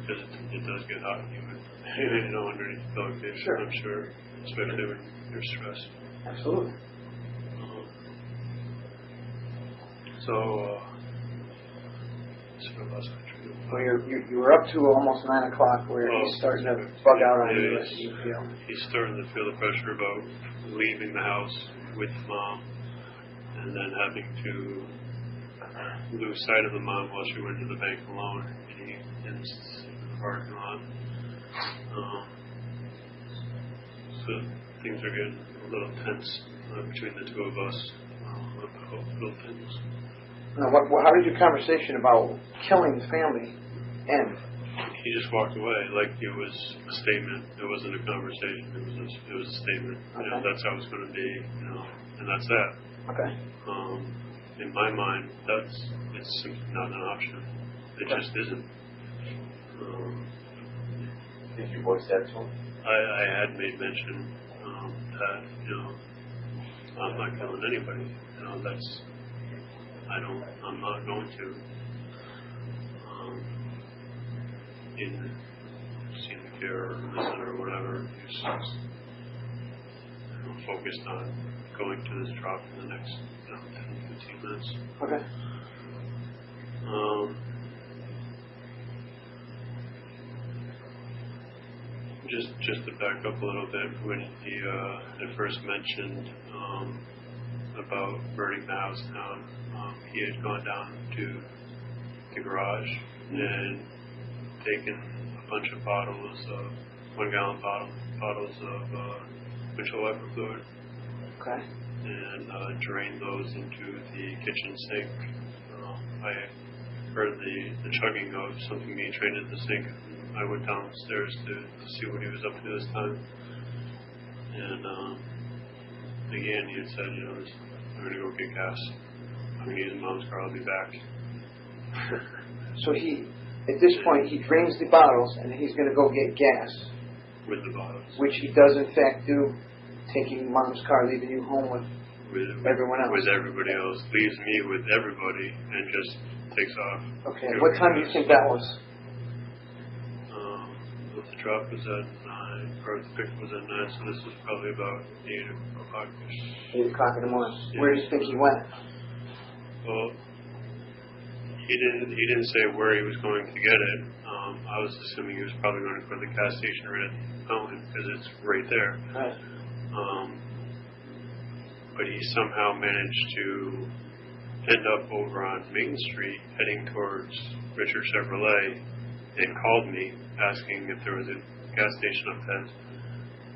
Because it does get hot underneath the pillowcase. Sure. I'm sure, especially when you're stressed. Absolutely. Sort of lost my train of thought. Well, you were up to almost 9 o'clock where he's starting to bug out on you. As you feel. He's starting to feel the pressure about leaving the house with mom and then having to lose sight of the mom while she went to the bank alone in the parking lot. So things are getting a little tense between the two of us about little things. Now, how did your conversation about killing the family end? He just walked away like it was a statement. It wasn't a conversation. It was a statement. Okay. That's how it's going to be. And that's that. Okay. In my mind, it's simply not an option. It just isn't. Did you voice that to him? I had made mention that I'm not killing anybody. I'm not going to. Either seem to care or listen or whatever. He's focused on going to this drop in the next 10-15 minutes. Okay. Just to back up a little bit, when he had first mentioned about burning the house down, he had gone down to the garage and taken a bunch of bottles of 1 gallon bottles of windshield wiper fluid. Okay. And drained those into the kitchen sink. I heard the chugging of something being drained into the sink. I went downstairs to see what he was up to this time. And again, he had said, I'm going to go get gas. I'm going to use mom's car. I'll be back. So at this point, he drains the bottles and he's going to go get gas. With the bottles. Which he does in fact do, taking mom's car, leaving you home with everyone else. With everybody else. Leaves me with everybody and just takes off. Okay. What time do you think that was? The drop was at 9, or the pick was at 9, so this was probably about 8 o'clock. 8 o'clock in the morning. Yeah. Where do you think he went? Well, he didn't say where he was going to get it. I was assuming he was probably going to go to the gas station right at the fountain because it's right there. Right. But he somehow managed to end up over on Main Street heading towards Richard Chevrolet and called me asking if there was a gas station up ahead.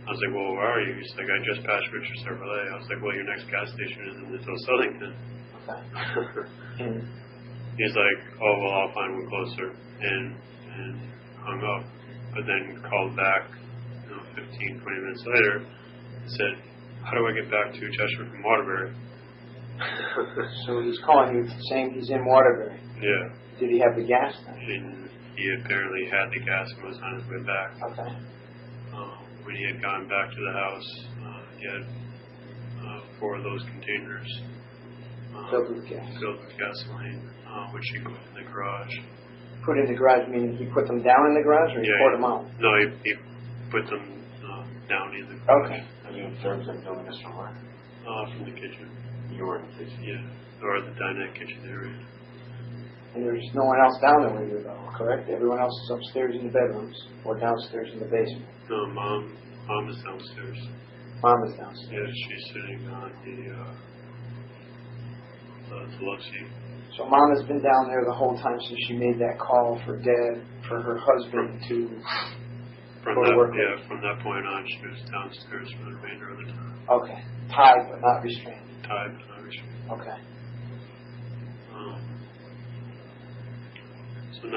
I was like, well, where are you? He's like, I just passed Richard Chevrolet. I was like, well, your next gas station is in Little Southington. Okay. He's like, oh, well, I'll find one closer. And hung up, but then called back, 15, 20 minutes later, and said, "How do I get back to Cheshire from Waterbury?" So he's calling you saying he's in Waterbury. Yeah, Did he have the gas then? and he apparently had the gas and was on his way back. Okay. When he had gone back to the house, he had 4 of those containers Filled with gas. filled with gasoline, which he put in the garage. Put in the garage, meaning he put them down in the garage or he poured them out? No, he put them down in the garage. Okay. And you observed them doing this from where? From the kitchen. You were in the kitchen. Yeah, or the dinette kitchen area. And there's no one else down there with you though, correct? Everyone else is upstairs in the bedrooms or downstairs in the basement. No, mom is downstairs. Mom is downstairs. Yeah, she's sitting on the love seat. So Mom has been down there the whole time since she made that call for Dad, for her husband to From go to that, work. yeah, from that point on, she was downstairs for the remainder of the time. Okay. Tied but not restrained. Tied, but not restrained. Okay. So like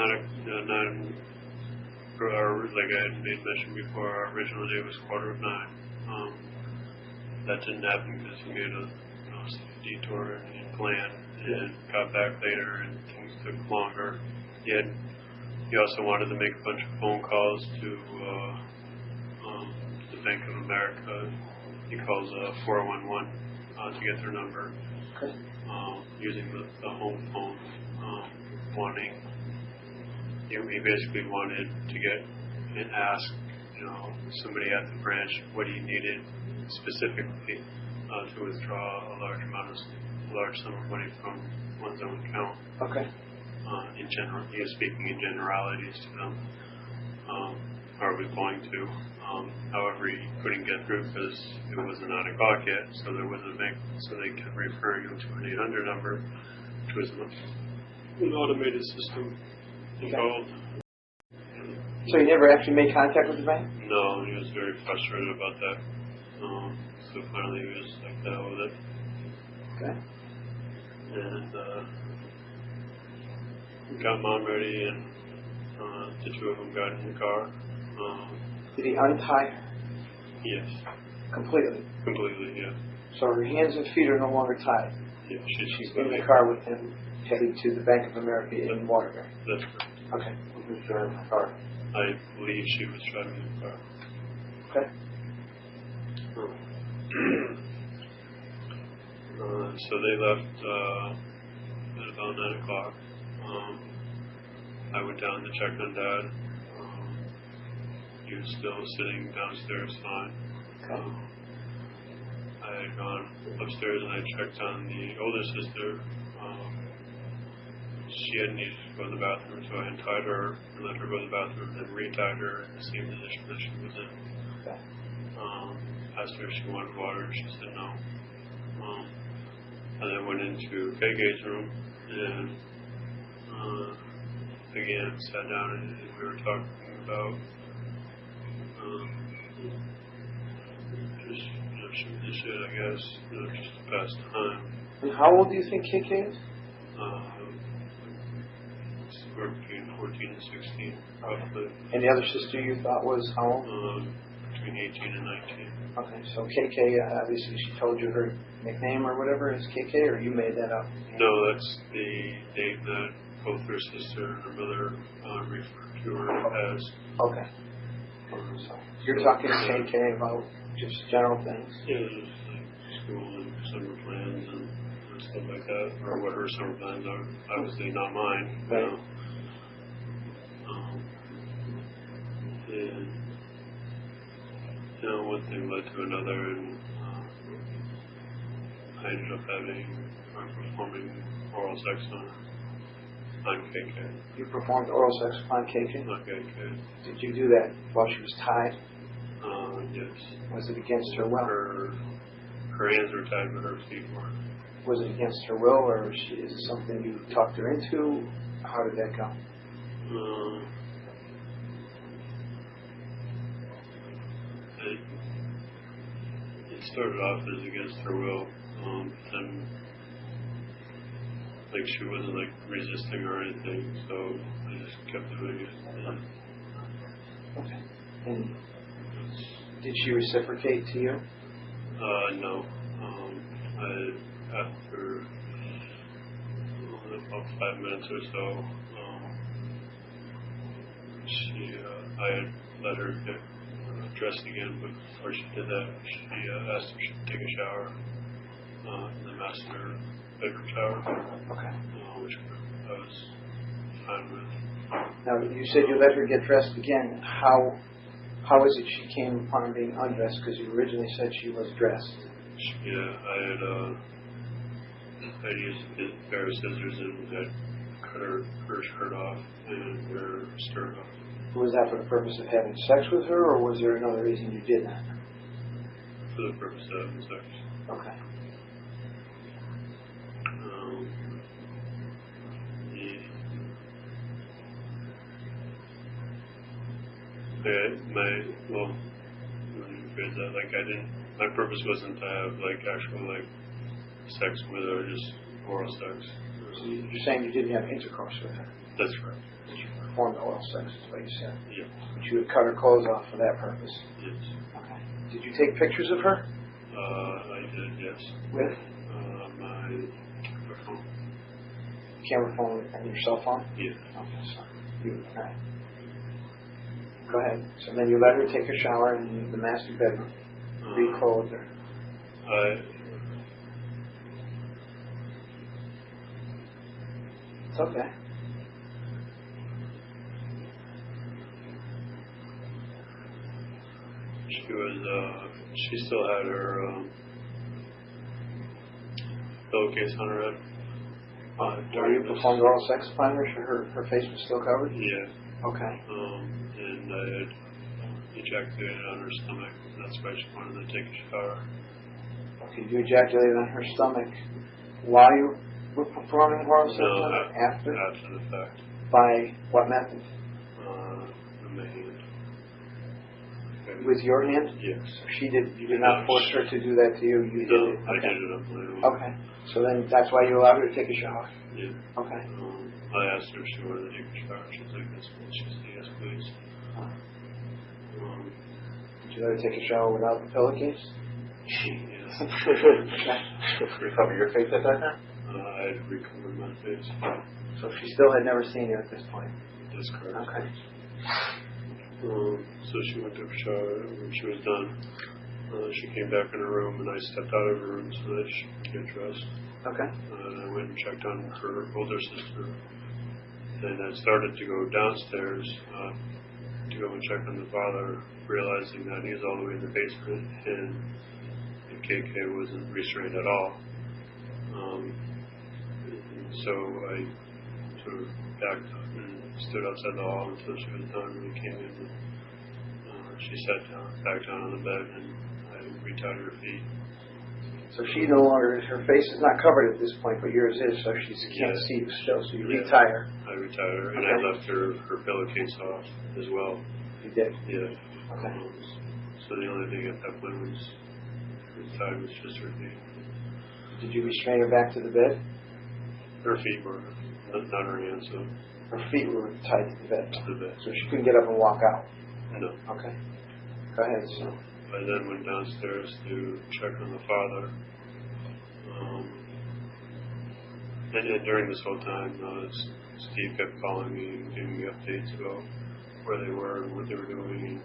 I had made mention before, our original day was 9:15. That didn't happen because he made a detour and plan and got back later and things took longer. He also wanted to make a bunch of phone calls to the Bank of America. He calls 411 to get their number, Okay. using the home phone, wanting. He basically wanted to get and ask, somebody at the branch what he needed specifically to withdraw a large sum of money from one's own account. Okay. In general, he was speaking in generalities to them. Are we going to? However, he couldn't get through because it wasn't 9 o'clock yet, so there wasn't a bank, so they kept referring him to an 800 number, which was an automated system. He called. So you never actually made contact with the bank? No, he was very frustrated about that. So finally he was like, the hell with it. Okay. And we got Mom ready, and the 2 of them got in the car. Did he untie her Yes, completely? completely, yeah. So her hands and feet are no longer tied. Yeah, She's in the car with him, heading to the Bank of America in Waterbury. That's correct. Okay. Who's driving the car? I believe she was driving the car. Okay. So they left at about 9 o'clock. I went down to check on Dad. He was still sitting downstairs fine. Okay. I had gone upstairs and I checked on the older sister. She had needed to go to the bathroom, so I untied her and let her go to the bathroom, then retied her in the same position that she was in. Okay. Asked her if she wanted water, she said no. And then went into KK's room and again sat down and we were talking about just shooting the shit, I guess, just to pass time. And how old do you think KK is? We're between 14 and 16, probably. And the other sister you thought was how old? Between 18 and 19. Okay, so KK, obviously she told you her nickname or whatever is KK, or you made that up? No, that's the name that both her sister and her mother referred to her as. Okay. So you're talking to KK about just general things? Yeah, just like school and summer plans and stuff like that, or what her summer plans are. Obviously not mine. Right. And one thing led to another, and I ended up performing oral sex on KK. You performed oral sex on KK? On KK. Did you do that while she was tied? Yes. Was it against her will? Her hands were tied, but her feet weren't. Was it against her will, or is it something you talked her into? How did that go? It started off as against her will, then like she wasn't like resisting or anything, so I just kept doing it. And Okay. And did she reciprocate to you? No. After about 5 minutes or so, I had let her get dressed again, but before she did that, she asked if she could take a shower in the master bedroom shower, Okay. which I was fine with. Now, you said you let her get dressed again. How is it she came upon being undressed? Because you originally said she was dressed. Yeah, I used a pair of scissors and had cut her shirt off and her skirt off. Was that for the purpose of having sex with her, or was there another reason you did that? For the purpose of having sex. Okay. My purpose wasn't to have actual sex with her, just oral sex. So you're saying you didn't have intercourse with her? That's correct. You performed oral sex, is what you said. Yeah. But you would cut her clothes off for that purpose? Yes. Okay. Did you take pictures of her? I did, yes. With? My phone. Camera phone and your cell phone? Yeah. Okay, so okay. Go ahead. So then you let her take a shower in the master bedroom, reclothed her. It's okay. She still had her pillowcase on her head. When you performed oral sex upon her, her face was still covered? Yeah. Okay. And I had ejaculated on her stomach, and that's why she wanted to take a shower. Okay, you ejaculated on her stomach while you were performing oral sex on her? After? After the fact. By what method? In the hand. With your hand? Yes. You did not force her to do that to you? You did it? I did it on my own. Okay. So then that's why you allowed her to take a shower? Yeah. Okay. I asked her if she wanted to take a shower. She was like, yes, please. She said, yes, please. Did you let her take a shower without the pillowcase? Yes. Recover your face at that time? I had recovered my face. So she still had never seen you at this point? That's correct. Okay. So she went to a shower. When she was done, she came back in her room, and I stepped out of her room so that she could get dressed. Okay. I went and checked on her older sister. Then I started to go downstairs to go and check on the father, realizing that he was all the way in the basement, and the KK wasn't restrained at all. So I sort of backed up and stood outside the hall until she was done, and we came in. And, she sat back down on the bed, and I retied her feet. So she no longer, her face is not covered at this point, but yours is, so she can't see you still, so you retie her. I retied her, and I left her pillowcase off as well. You did? Yeah. Okay. So the only thing at that point was tied was just her feet. Did you restrain her back to the bed? Her feet were, not her hands, so Her feet were tied to the bed. to the bed. So she couldn't get up and walk out? No. Okay. Go ahead, so. I then went downstairs to check on the father. And during this whole time, Steve kept calling me and giving me updates about where they were and what they were doing.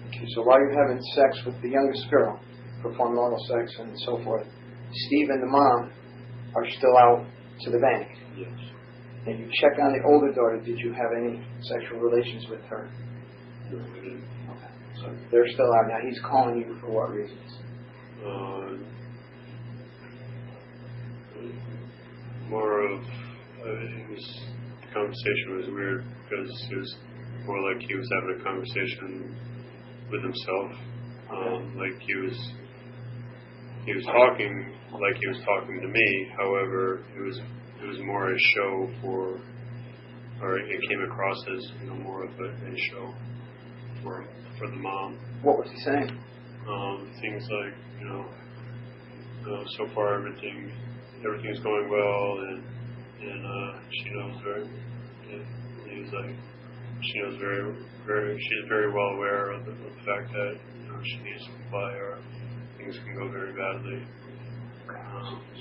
Okay, so while you're having sex with the youngest girl, performing oral sex and so forth, Steve and the mom are still out to the bank. Yes. And you check on the older daughter, did you have any sexual relations with her? No, I didn't. Okay. So they're still out now. He's calling you for what reasons? More of, the conversation was weird because it was more like he was having a conversation with himself. Like he was talking like he was talking to me. However, it was more a show or it came across as more of a show for the mom. What was he saying? Things like so far everything's going well, and she knows very. And he was like, she knows very she's very well aware of the fact that she needs to comply or things can go very badly.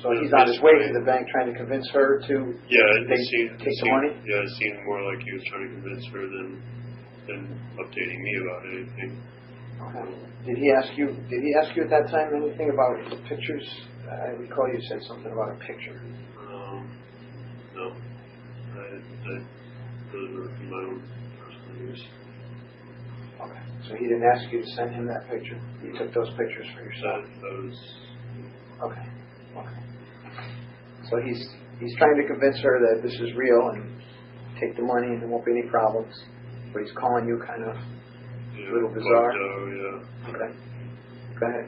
So he's on his way to the bank trying to convince her to take the money? Yeah, it seemed more like he was trying to convince her than updating me about anything. Okay. Did he ask you at that time anything about the pictures? I recall you said something about a picture. No. Those were for my own personal use. Okay. So he didn't ask you to send him that picture? You took those pictures for yourself? Okay. So he's trying to convince her that this is real and take the money and there won't be any problems. But he's calling you kind of a little bizarre. Yeah. Okay. Go ahead.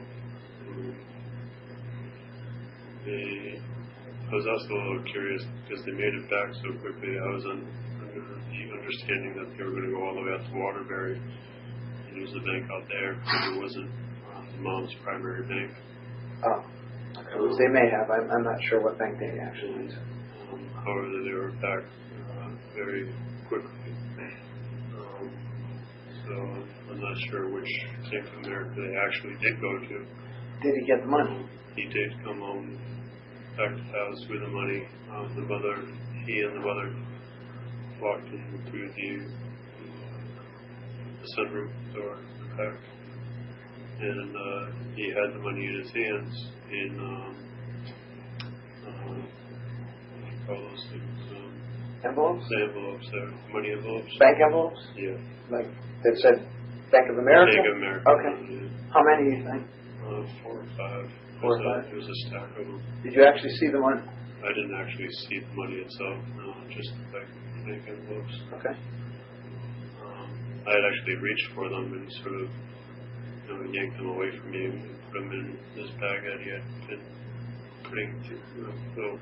I was also a little curious because they made it back so quickly. I was under the understanding that they were going to go all the way out to Waterbury and use the bank out there because it wasn't Mom's primary bank. Oh. Okay. They may have. I'm not sure what bank they actually use. However, they were back very quickly. So I'm not sure which Bank of America they actually did go to. Did he get the money? He did come home back to the house with the money. He and the mother walked in through the sunroom door in the back. And he had the money in his hands in, what do you call those things? Envelopes? The envelopes there, money envelopes. Bank envelopes? Yeah. Like that said Bank of America? Bank of America. Okay. Yeah. How many do you think? 4 or 5. 4 or 5? There was a stack of them. Did you actually see the money? I didn't actually see the money itself, no, just the bank envelopes. Okay. I had actually reached for them and sort of yanked them away from me and put them in this bag that he had been putting little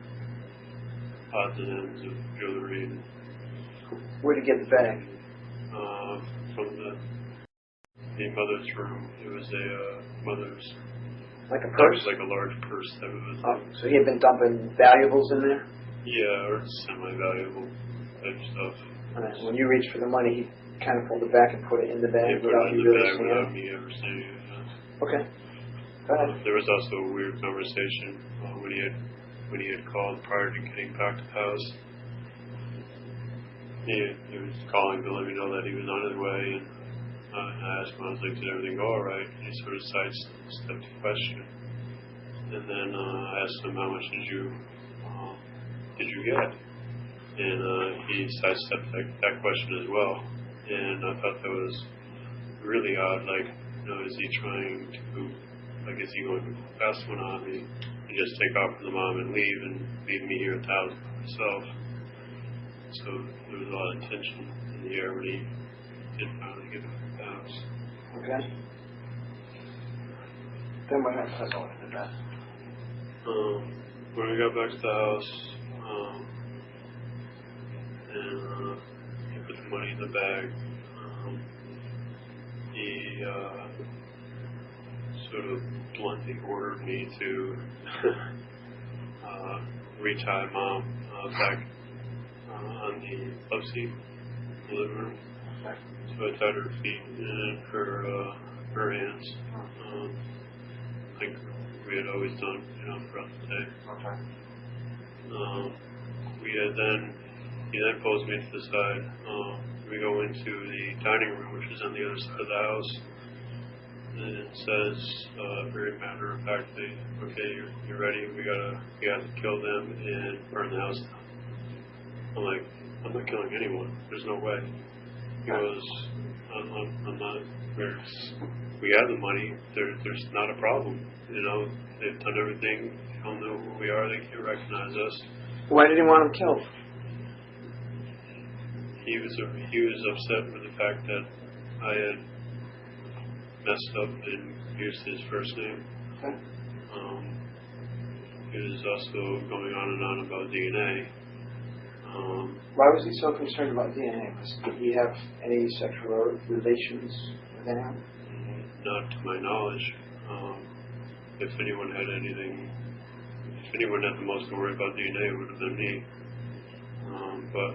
odds and ends of jewelry and, Where'd you get the bag? from the mother's room. It was a mother's. Like a It purse? was like a large purse that was. Oh, so he had been dumping valuables in there? Yeah, or semi-valuable type stuff. Alright, when you reached for the money, he kind of pulled it back and put it in the bag He put without it in you the really bag seeing without it? me ever seeing it. Okay. Go ahead. There was also a weird conversation when he had called prior to getting back to the house. He was calling to let me know that he was on his way, and I asked him, I was like, did everything go all right? And he sort of sidestepped the question. And then I asked him, how much did you get? And he sidestepped that question as well. And I thought that was really odd. Like, is he trying to, is he going to pass one on me and just take off with the mom and leave me here at the house by myself? So there was a lot of tension in the air when he did finally get back to the house. Okay. Then what happened? I'll go into that. When we got back to the house, and he put the money in the bag, he sort of bluntly ordered me to retie Mom back on the love seat in the living room. So I tied her feet and her hands, like we had always done, throughout the day. Okay. He then pulls me to the side. We go into the dining room, which is on the other side of the house. And it says, very matter of factly, okay, you're ready. We gotta kill them and burn the house down. I'm like, I'm not killing anyone. There's no way. He goes, I'm not. We have the money. There's not a problem. They've done everything. They don't know who we are. They can't recognize us. Why did he want him killed? He was upset with the fact that I had messed up and used his first name. Okay. He was also going on and on about DNA. Why was he so concerned about DNA? Did he have any sexual relations with anyone? Not to my knowledge. If anyone had the most to worry about DNA, it would have been me. But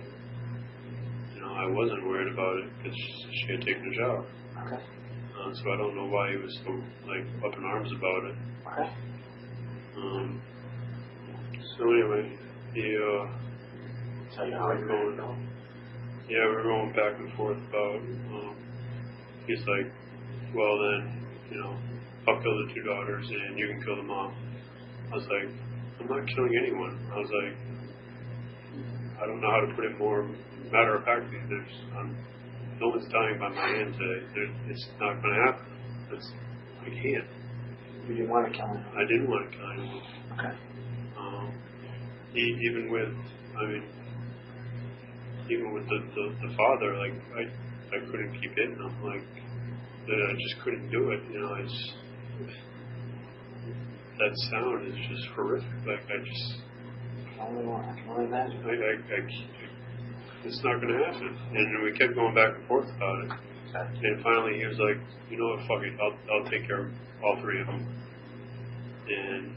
I wasn't worried about it because she had taken a shower. Okay. So I don't know why he was so up in arms about it. Okay. So anyway, he Tell you how you're going to go. yeah, we were going back and forth about. He's like, well then, I'll kill the 2 daughters and you can kill the mom. I was like, I'm not killing anyone. I was like, I don't know how to put it more matter of factly. No one's dying by my hand today. It's not going to happen. I can't. You didn't want to kill him. I didn't want to kill anyone. Okay. Even with the father, I couldn't keep hitting him. I just couldn't do it. That sound is just horrific. I can only imagine. It's not going to happen. And we kept going back and forth about it. And finally he was like, you know what, fuck it, I'll take care of all 3 of them. And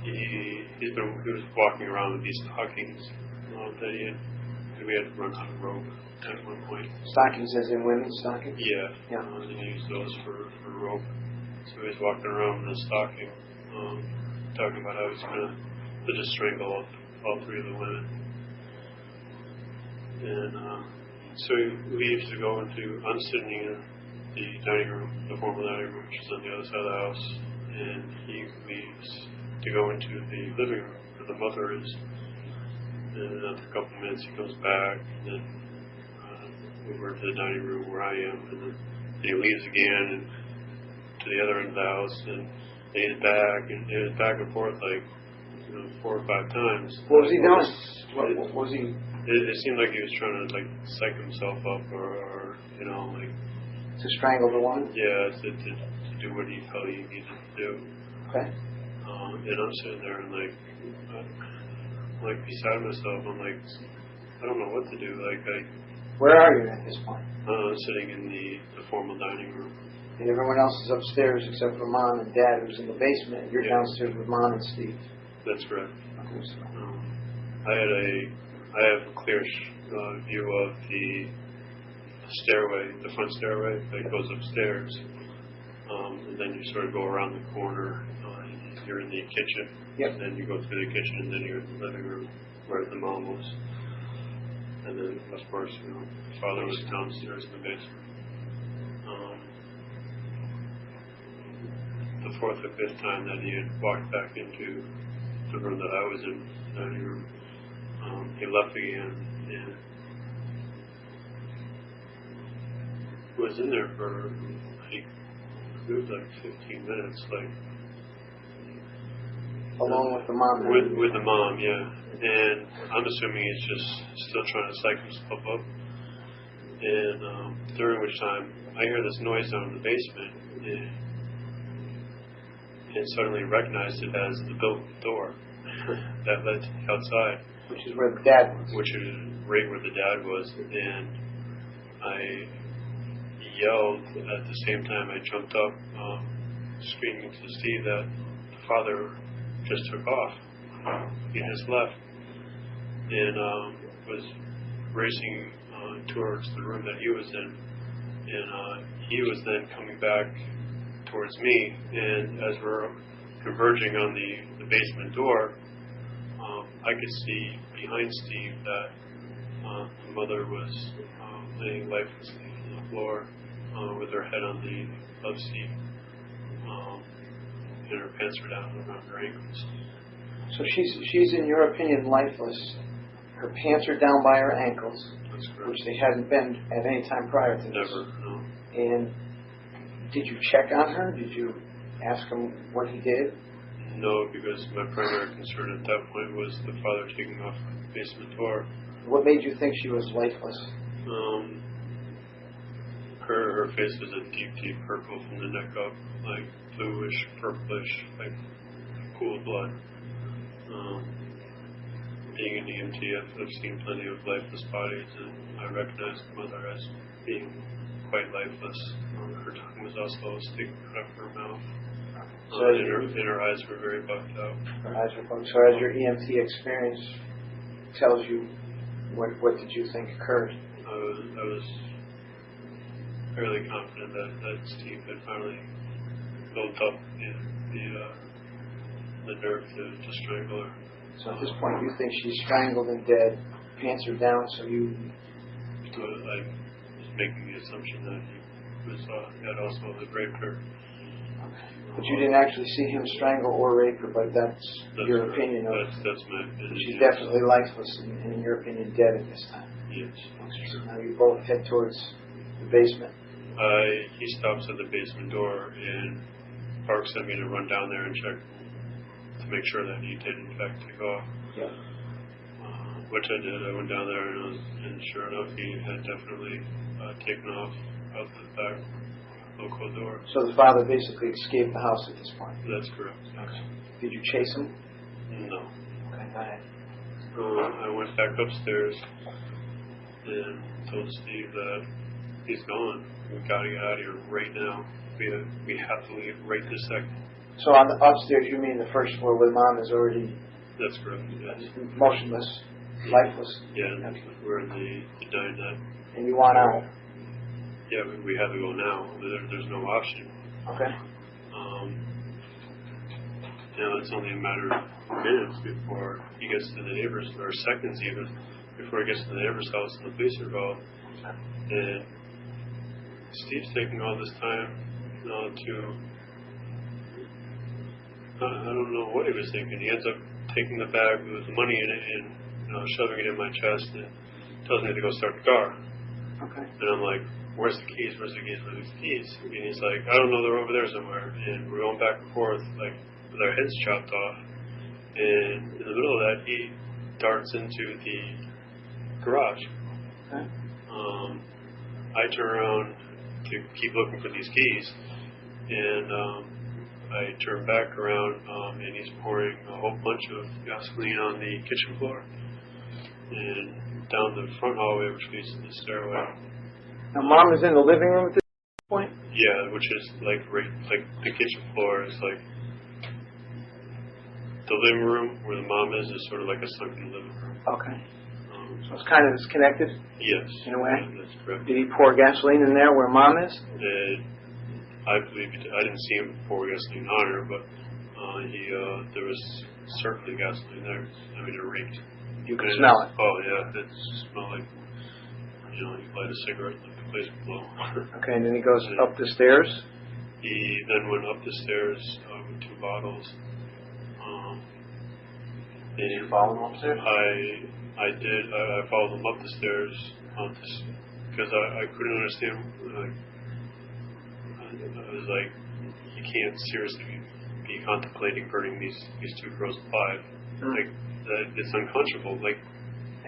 he was walking around with these stockings that we had to run out of rope at one point. Stockings as in women's stockings? Yeah. Yeah. And he used those for rope. So he was walking around with a stocking, talking about how he was going to just strangle all 3 of the women. And so he leaves to go into, I'm sitting in the dining room, the formal dining room, which is on the other side of the house, and he leaves to go into the living room where the mother is. And after a couple of minutes he comes back, and then over to the dining room where I am, and then he leaves again and to the other end of the house, and he's back, and it was back and forth 4 or 5 times. What was he doing? What was he? It seemed like he was trying to psych himself up, or To strangle the woman? yeah, to do what he felt he needed to do. Okay. And I'm sitting there and beside myself. I'm I don't know what to do. Where are you at this point? I'm sitting in the formal dining room. And everyone else is upstairs except for Mom and Dad, who's in the basement. You're Yeah. downstairs with Mom and Steve. That's correct. Okay, so. I have a clear view of the stairway, the front stairway that goes upstairs, and then you sort of go around the corner. You're in the kitchen, Yep. and then you go through the kitchen, and then you're in the living room where the mom was, and then of course the father was downstairs in the basement. The 4th or 5th time that he had walked back into the room that I was in, the dining room, he left again and was in there for it was 15 minutes, Along with the mom. with the mom, yeah. And I'm assuming he's just still trying to psych himself up. And during which time I hear this noise down in the basement, and suddenly recognized it as the built door that led to the outside. Which is where the dad was. Which is right where the dad was. And I yelled at the same time I jumped up, screaming to Steve that the father just took off. He just left. And was racing towards the room that he was in. And he was then coming back towards me, and as we're converging on the basement door, I could see behind Steve that the mother was laying lifelessly on the floor with her head on the love seat, and her pants were down around her ankles. So she's in your opinion lifeless. Her pants are down by her ankles, That's correct. which they hadn't been at any time prior to this. Never, no. And did you check on her? Did you ask him what he did? No, because my primary concern at that point was the father taking off the basement door. What made you think she was lifeless? Her face was a deep purple from the neck up, bluish, purplish, pool of blood. Being an EMT, I've seen plenty of lifeless bodies, and I recognized the mother as being quite lifeless. Her tongue was also sticking out of her mouth. And her eyes were very bugged out. Her eyes were closed. So as your EMT experience, tells you what did you think occurred? I was fairly confident that Steve had finally built up the nerve to strangle her. So at this point, you think she's strangled and dead, pants are down, so you... So I was making the assumption that he was had also raped her. But you didn't actually see him strangle or rape her, but that's your correct. opinion of... That's my opinion. She's yes. definitely lifeless and in your opinion, dead at this time. Yes. So now you both head towards the basement. He stops at the basement door, and Park sent me to run down there and check to make sure that he did in fact take off. Yeah. Which I did. I went down there, and sure enough, he had definitely taken off out the back local door. So the father basically escaped the house at this point. That's correct. Okay. Did you chase him? No. Okay, go ahead. I went back upstairs and told Steve that he's gone. We got to get out of here right now. We have to leave right this second. So on the upstairs, you mean the first floor where mom is already That's correct. Yes. motionless, lifeless, Yeah. We're in the dinette. and you want out? Yeah, we have to go now. There's no option. Okay. It's only a matter of minutes before he gets to the neighbor's, or seconds even, before he gets to the neighbor's house and the police are called. And Steve's taking all this time I don't know what he was thinking. He ends up taking the bag with the money in it and shoving it in my chest and tells me to go start the car. Okay. And I'm like, where's the keys? Where's the keys? Where's the keys? And he's like, I don't know, they're over there somewhere. And we're going back and forth, like, with our heads chopped off. And in the middle of that, he darts into the garage. Okay. I turn around to keep looking for these keys. And I turn back around, and he's pouring a whole bunch of gasoline on the kitchen floor. And down the front hallway, which leads to the stairway. Now mom is in the living room at this point? Yeah, which is like the kitchen floor is like the living room where the mom is sort of like a sunken living room. Okay. So it's kind of disconnected Yes. in a way? That's correct. Did he pour gasoline in there where mom is? I believe I didn't see him pour gasoline on her, but there was certainly gasoline there. I mean, it reeked. You could smell it. Oh yeah, it smelled like you light a cigarette and the place would blow. Okay, and then he goes up the stairs? He then went up the stairs with 2 bottles. Did you follow him upstairs? I did. I followed him up the stairs because I couldn't understand. I was like, you can't seriously be contemplating burning these 2 girls alive. Like, it's unconscionable. Like,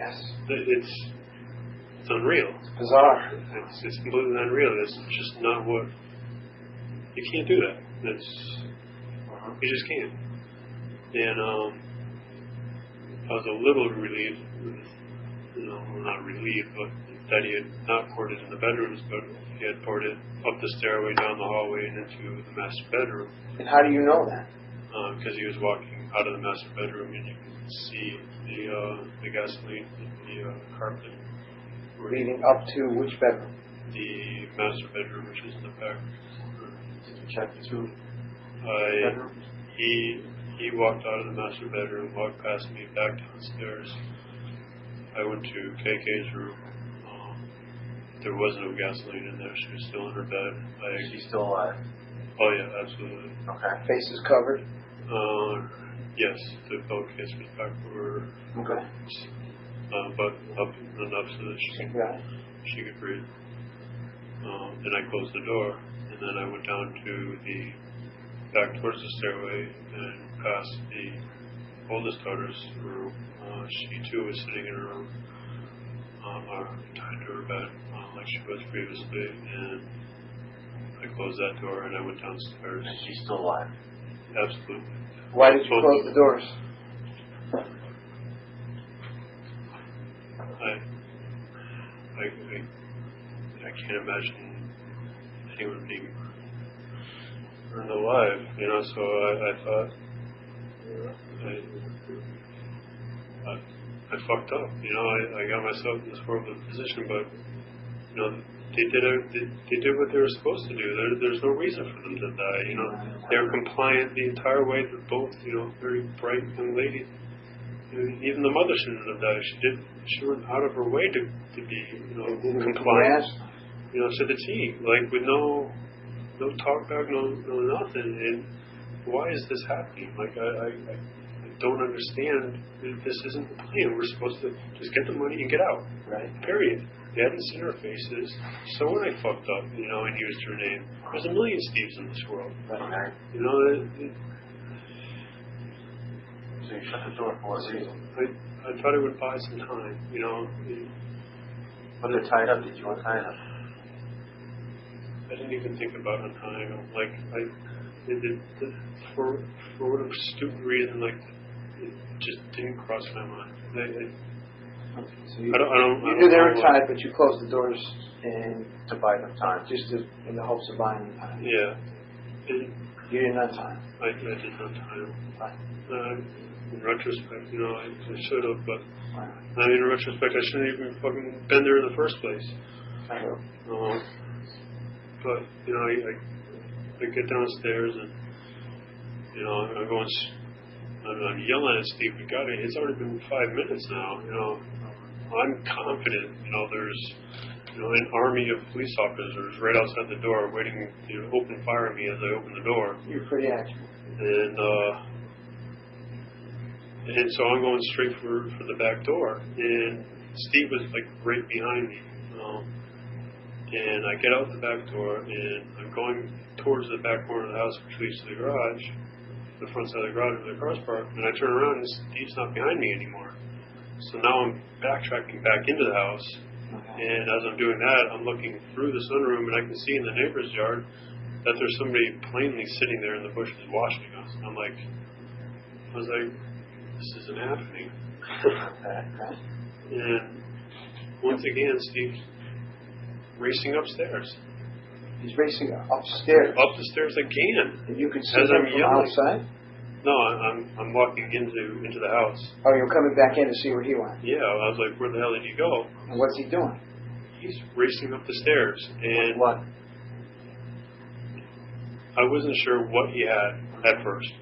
Yes. It's unreal. It's bizarre. It's completely unreal. It's just not what. You can't do that. You just can't. And I was a little relieved, not relieved, but that he had not poured it in the bedrooms, but he had poured it up the stairway, down the hallway, and into the master bedroom. And how do you know that? Because he was walking out of the master bedroom, and you could see the gasoline in the carpet. Leading up to which bedroom? The master bedroom, which is in the back. Did you check the 2 bedrooms? He walked out of the master bedroom, walked past me, back downstairs. I went to KK's room. There was no gasoline in there. She was still in her bed. Is she still alive? Oh yeah, absolutely. Okay. Face is covered? Yes, the pillowcase was back over Okay. but up enough so that she could breathe. Then I closed the door, and then I went down to the back towards the stairway and past the oldest daughter's room. She too was sitting in her room, tied to her bed, like she was previously, and I closed that door and I went downstairs. Is she still alive? Absolutely. Why did you close the doors? I can't imagine anyone being burned alive, so I thought I fucked up. You know, I got myself in this horrible position, but you know, they did what they were supposed to do. There's no reason for them to die. You know, they were compliant the entire way. They're both, you know, very bright young ladies. Even the mother shouldn't have died. She went out of her way to be, you know, compliant. You know, to the T, like with no talk back, no nothing. And why is this happening? Like I don't understand. This isn't the plan. We're supposed to just get the money and get out. Right. Period. They hadn't seen our faces. So when I fucked up, you know, and used her name, there's a million Steves in this world. Right. You know, So you shut the door for a reason. I thought it would buy some time. You know, When they're tied up, did you untie them? I didn't even think about untying them. Like for whatever stupid reason, like it just didn't cross my mind. So you I don't knew they were know tied, but you closed the doors and To buy them time. in the hopes of buying them time. Yeah. You didn't untie them. I did not tie them. Right. In retrospect, you know, I should have, but Right. I mean, in retrospect, I shouldn't even fucking been there in the first place. I know. But you know, I get downstairs and you know, I'm yelling at Steve. We got it. It's already been 5 minutes now. You know, I'm confident. You know, there's an army of police officers right outside the door waiting to open fire at me as I open the door. You're pretty accurate. And so I'm going straight for the back door, and Steve was like right behind me. And I get out the back door, and I'm going towards the back corner of the house, which leads to the garage, the front side of the garage where the car's parked. And I turn around, and Steve's not behind me anymore. So now I'm backtracking back into the house. Okay. And as I'm doing that, I'm looking through the sunroom, and I can see in the neighbor's yard that there's somebody plainly sitting there in the bushes watching us. And I was like, this isn't happening. Okay. And once again, Steve's racing upstairs. He's racing upstairs. Up the stairs again. And you could see As him I'm from yelling. outside? No, I'm walking into the house. Oh, you're coming back in to see where he went. Yeah, I was like, where the hell did you go? And what's he doing? He's racing up the stairs, and What? I wasn't sure what he had at first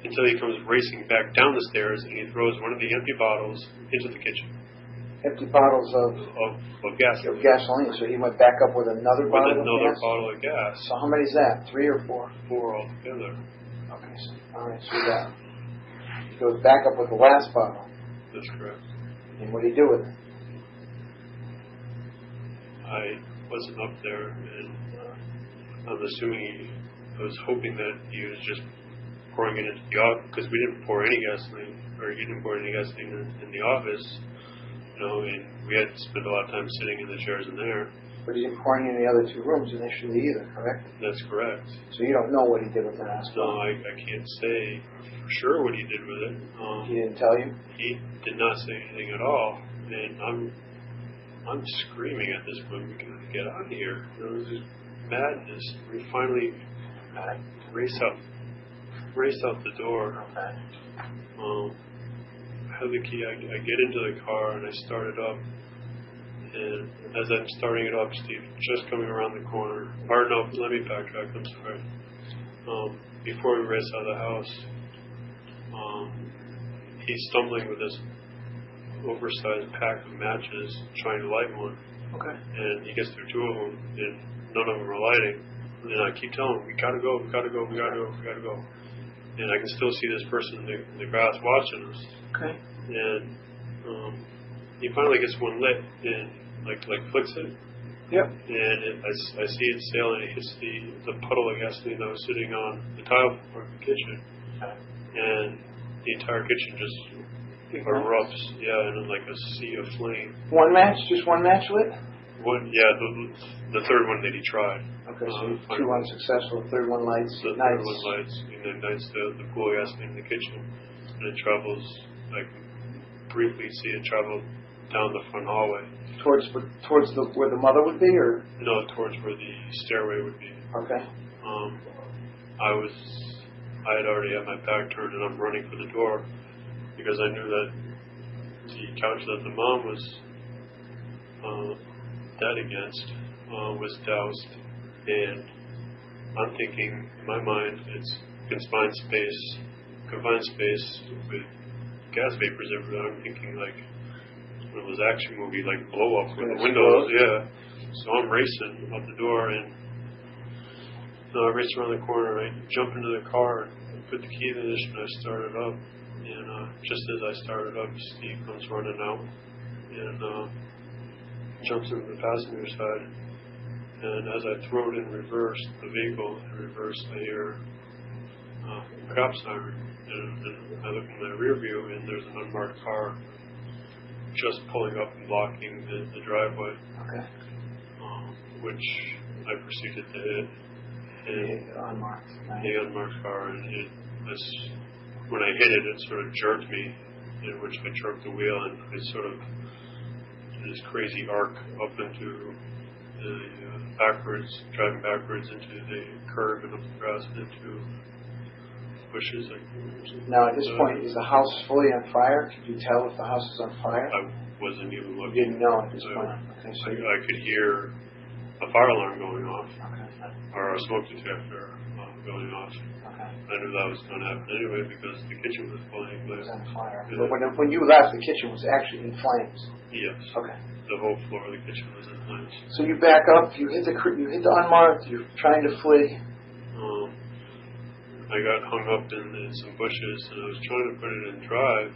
until he comes racing back down the stairs, and he throws one of the empty bottles into the kitchen Empty bottles of gasoline. gasoline. So he went back up with another With bottle another of gas? bottle of gas. So how many is that? 3 or 4? 4 altogether. Okay. So, all right. So he goes back up with the last bottle. That's correct. And what do you do with it? I wasn't up there, and I'm assuming I was hoping that he was just pouring it into the office, because we didn't pour any gasoline, or he didn't pour any gasoline in the office, you know, and we had to spend a lot of time sitting in the chairs in there. But he didn't pour any in the other 2 rooms initially either, correct? That's correct. So you don't know what he did with the last No, bottle. I can't say for sure what he did with it. He didn't tell you? He did not say anything at all, and I'm screaming at this point. We gotta get out of here. You know, this is madness. We finally race out the door. I have the key. I get into the car and I start it up. And as I'm starting it up, Steve just coming around the corner. Or no, let me backtrack. I'm sorry. Before we race out of the house, he's stumbling with this oversized pack of matches, trying to light one. Okay. And he gets through 2 of them, and none of them are lighting. And I keep telling him, we gotta go. And I can still see this person in the grass watching us. Okay. And he finally gets one lit and like flicks it. Yep. And I see it sail, and it hits the puddle of gasoline that was sitting on the tile floor of the kitchen. And the entire kitchen just erupts, and in like a sea of flame. One match? Just one match lit? The third one that he tried. Okay, so 2 unsuccessful, third one lights. The Nice. third one lights, and ignites the pool of gasoline in the kitchen, and it travels. I can briefly see it travel down the front hallway. Towards where the mother would be, or? No, towards where the stairway would be. Okay. I had already had my back turned, and I'm running for the door because I knew that the couch that the mom was dead against was doused, and I'm thinking in my mind it's confined space with gas vapors everywhere. I'm thinking like one of those action movie like blow up with the windows, yeah. So I'm racing out the door, and I race around the corner. I jump into the car, put the key in the ignition, I start it up, and just as I started up, Steve comes running out and jumps into the passenger side. And as I throw it in reverse, the vehicle in reverse, I hear a cop siren. And I look in my rear view, and there's an unmarked car just pulling up and blocking the driveway, Okay. which I proceeded to hit. And Unmarked. Right. the unmarked car, and when I hit it, it sort of jerked me, in which I jerked the wheel, and it sort of did this crazy arc up into the driving backwards into the curb and up the grass and into bushes. Now, at this point, is the house fully on fire? Could you tell if the house is on fire? I wasn't even You looking. didn't know at this point. Okay, so I could hear a fire alarm going off, okay. or a smoke detector going off. Okay. I knew that was going to happen anyway because the kitchen was flaming. It was on fire. Yeah. But when you left, the kitchen was actually in flames. Yes. Okay. The whole floor of the kitchen was in flames. So you back up. You hit the unmarked. You're trying to flee. I got hung up in some bushes, and I was trying to put it in drive,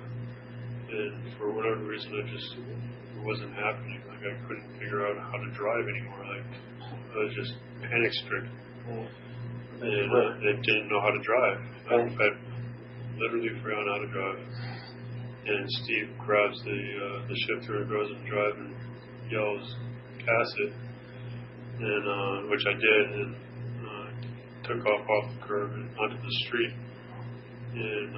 and for whatever reason, it wasn't happening. Like I couldn't figure out how to drive anymore. Like I was just panic stricken, and I didn't know how to drive. I literally forgot how to drive. And Steve grabs the shifter and goes in drive and yells, "Pass it!" And which I did, and took off the curb and onto the street. And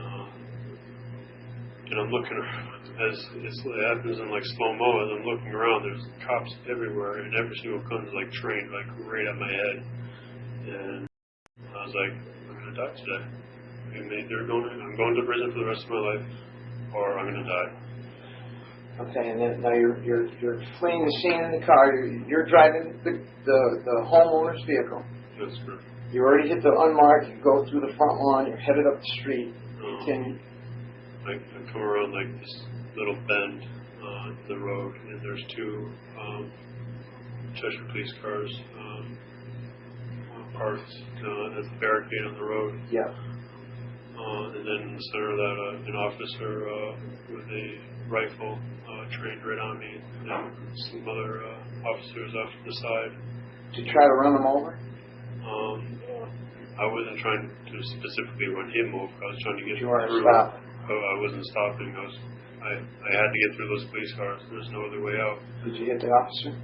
I'm looking around as it happens in like slow mo. As I'm looking around, there's cops everywhere, and every single gun's like trained like right at my head. And I was like, I'm gonna die today. I'm going to prison for the rest of my life, or I'm gonna die. Okay, and then now you're fleeing the scene in the car. You're driving the homeowner's vehicle. That's correct. You already hit the unmarked. You go through the front lawn. You're headed up the street. Continue. I come around like this little bend in the road, and there's two Cheshire police cars parked at the barricade on the road. Yeah. And then in the center of that, an officer with a rifle trained right on me, and some other officers off to the side. Did you try to run them over? I wasn't trying to specifically run him over. I was trying to get You weren't through. stopping. I wasn't stopping. I had to get through those police cars. There's no other way out. Did you hit the officer?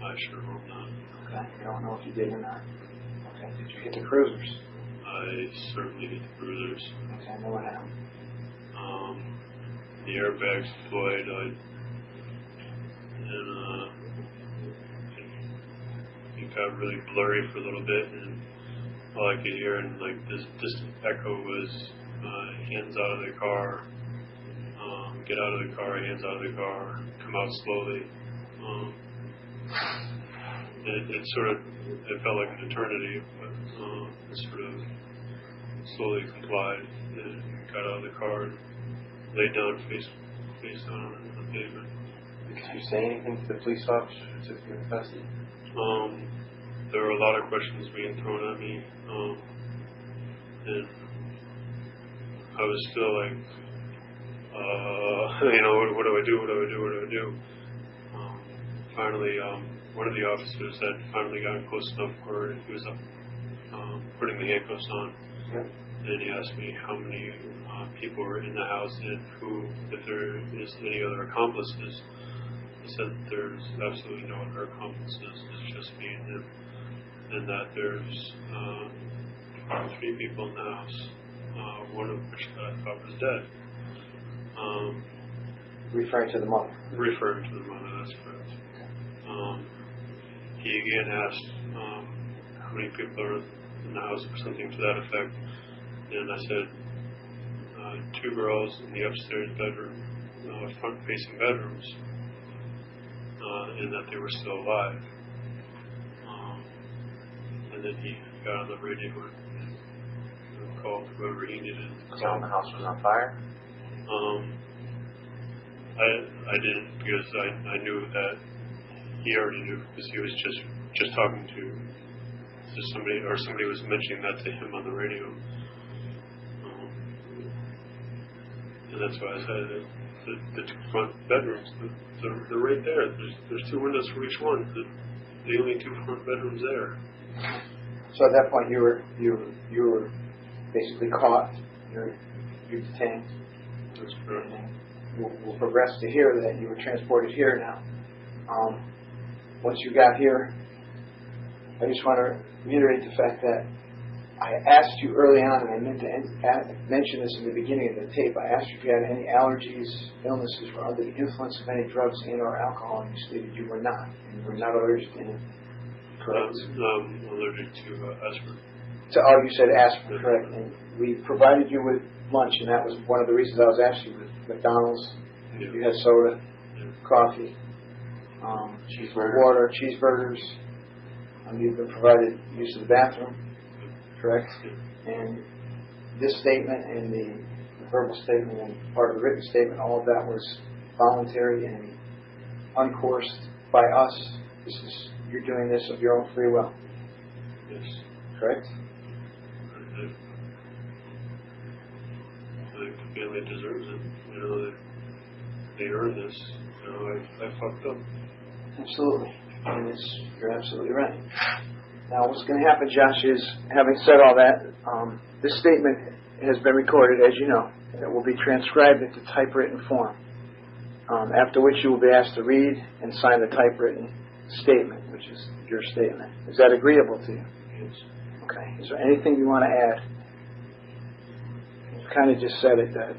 I sure hope not. Okay. You don't know if you did or not. Okay. Did you hit the cruisers? I certainly hit the cruisers. Okay. I know what happened. The airbags deployed, and it got really blurry for a little bit, and all I could hear in like this distant echo was hands out of the car, get out of the car, hands out of the car, come out slowly. It felt like an eternity, but it sort of slowly complied and got out of the car and laid down face down on the pavement. Did you say anything to the police officer who took you into custody? There were a lot of questions being thrown at me, and I was still like, what do I do? Finally, one of the officers had finally gotten close enough where he was putting the handcuffs on, and he asked me how many people were in the house and if there is any other accomplices. I said there's absolutely no other accomplices, it's just me and him, and that there's 3 people in the house, one of which I thought was dead. Referring to the mother. Referring to the mother, that's correct. He again asked how many people are in the house or something to that effect, and I said 2 girls in the upstairs bedroom front-facing bedrooms, and that they were still alive. And then he got on the radio and called whoever he needed. So the house was on fire? I didn't, because I knew that he already knew, because he was just talking to somebody, or somebody was mentioning that to him on the radio. And that's why I said that the two front bedrooms, they're right there. There's two windows for each one. The only two front bedrooms there. So at that point, you were basically caught. You're detained. That's correct. We'll progress to here that you were transported here now. Once you got here, I just want to reiterate the fact that I asked you early on, and I meant to mention this in the beginning of the tape. I asked you if you had any allergies, illnesses, or under the influence of any drugs and/or alcohol, and you stated you were not. And you were not allergic to any. Correct? I'm allergic to aspirin. You said aspirin, correct. And we provided you with lunch, and that was one of the reasons I was asking you. McDonald's, Yeah. you had soda, Yeah. coffee, Cheeseburgers. water, cheeseburgers. You've been provided use of the bathroom, correct? Yeah. And this statement and the verbal statement and part of the written statement, all of that was voluntary and uncoerced by us. You're doing this of your own free will, Yes. correct? I think the family deserves it. You know, they earned this. You know, I fucked up. Absolutely. And you're absolutely right. Now, what's going to happen, Josh, is, having said all that, this statement has been recorded, as you know. It will be transcribed into typewritten form, after which you will be asked to read and sign the typewritten statement, which is your statement. Is that agreeable to you? Yes. Okay. Is there anything you want to add? You kind of just said it, that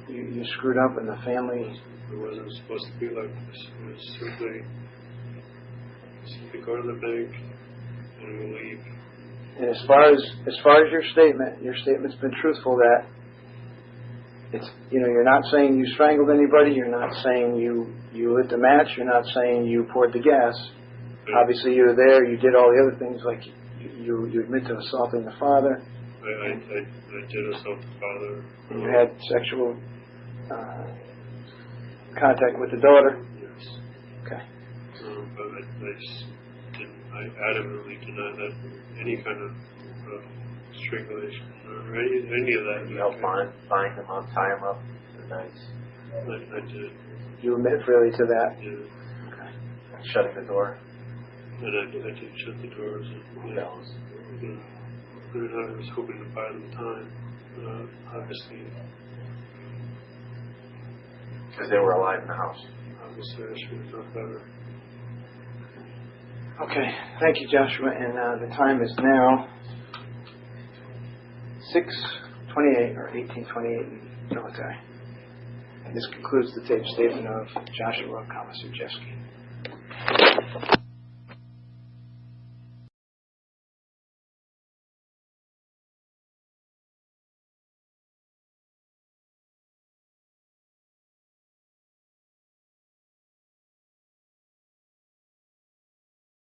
you screwed up and the family... It wasn't supposed to be like this. It was simply go to the bank and leave. And as far as your statement's been truthful. That it's, you're not saying you strangled anybody. You're not saying you lit the match. You're not saying you poured the gas. Yeah. Obviously, you were there. You did all the other things, like you admit to assaulting the father. I did assault the father. And you had sexual contact with the daughter. Yes. Okay. But I just didn't. I adamantly deny that any kind of strangulation or any of that. You helped bind him up, tie him up. Nice. I did. You admit freely to that. Yeah. Okay. Shutting the door. And I did shut the doors. And, That was. And I was hoping to buy them time. Obviously. Because they were alive in the house. Obviously, I should have done better. Okay. Thank you, Joshua. And the time is now 6:28 or 18:28 in military. And this concludes the tape statement of Joshua Kamasujewski.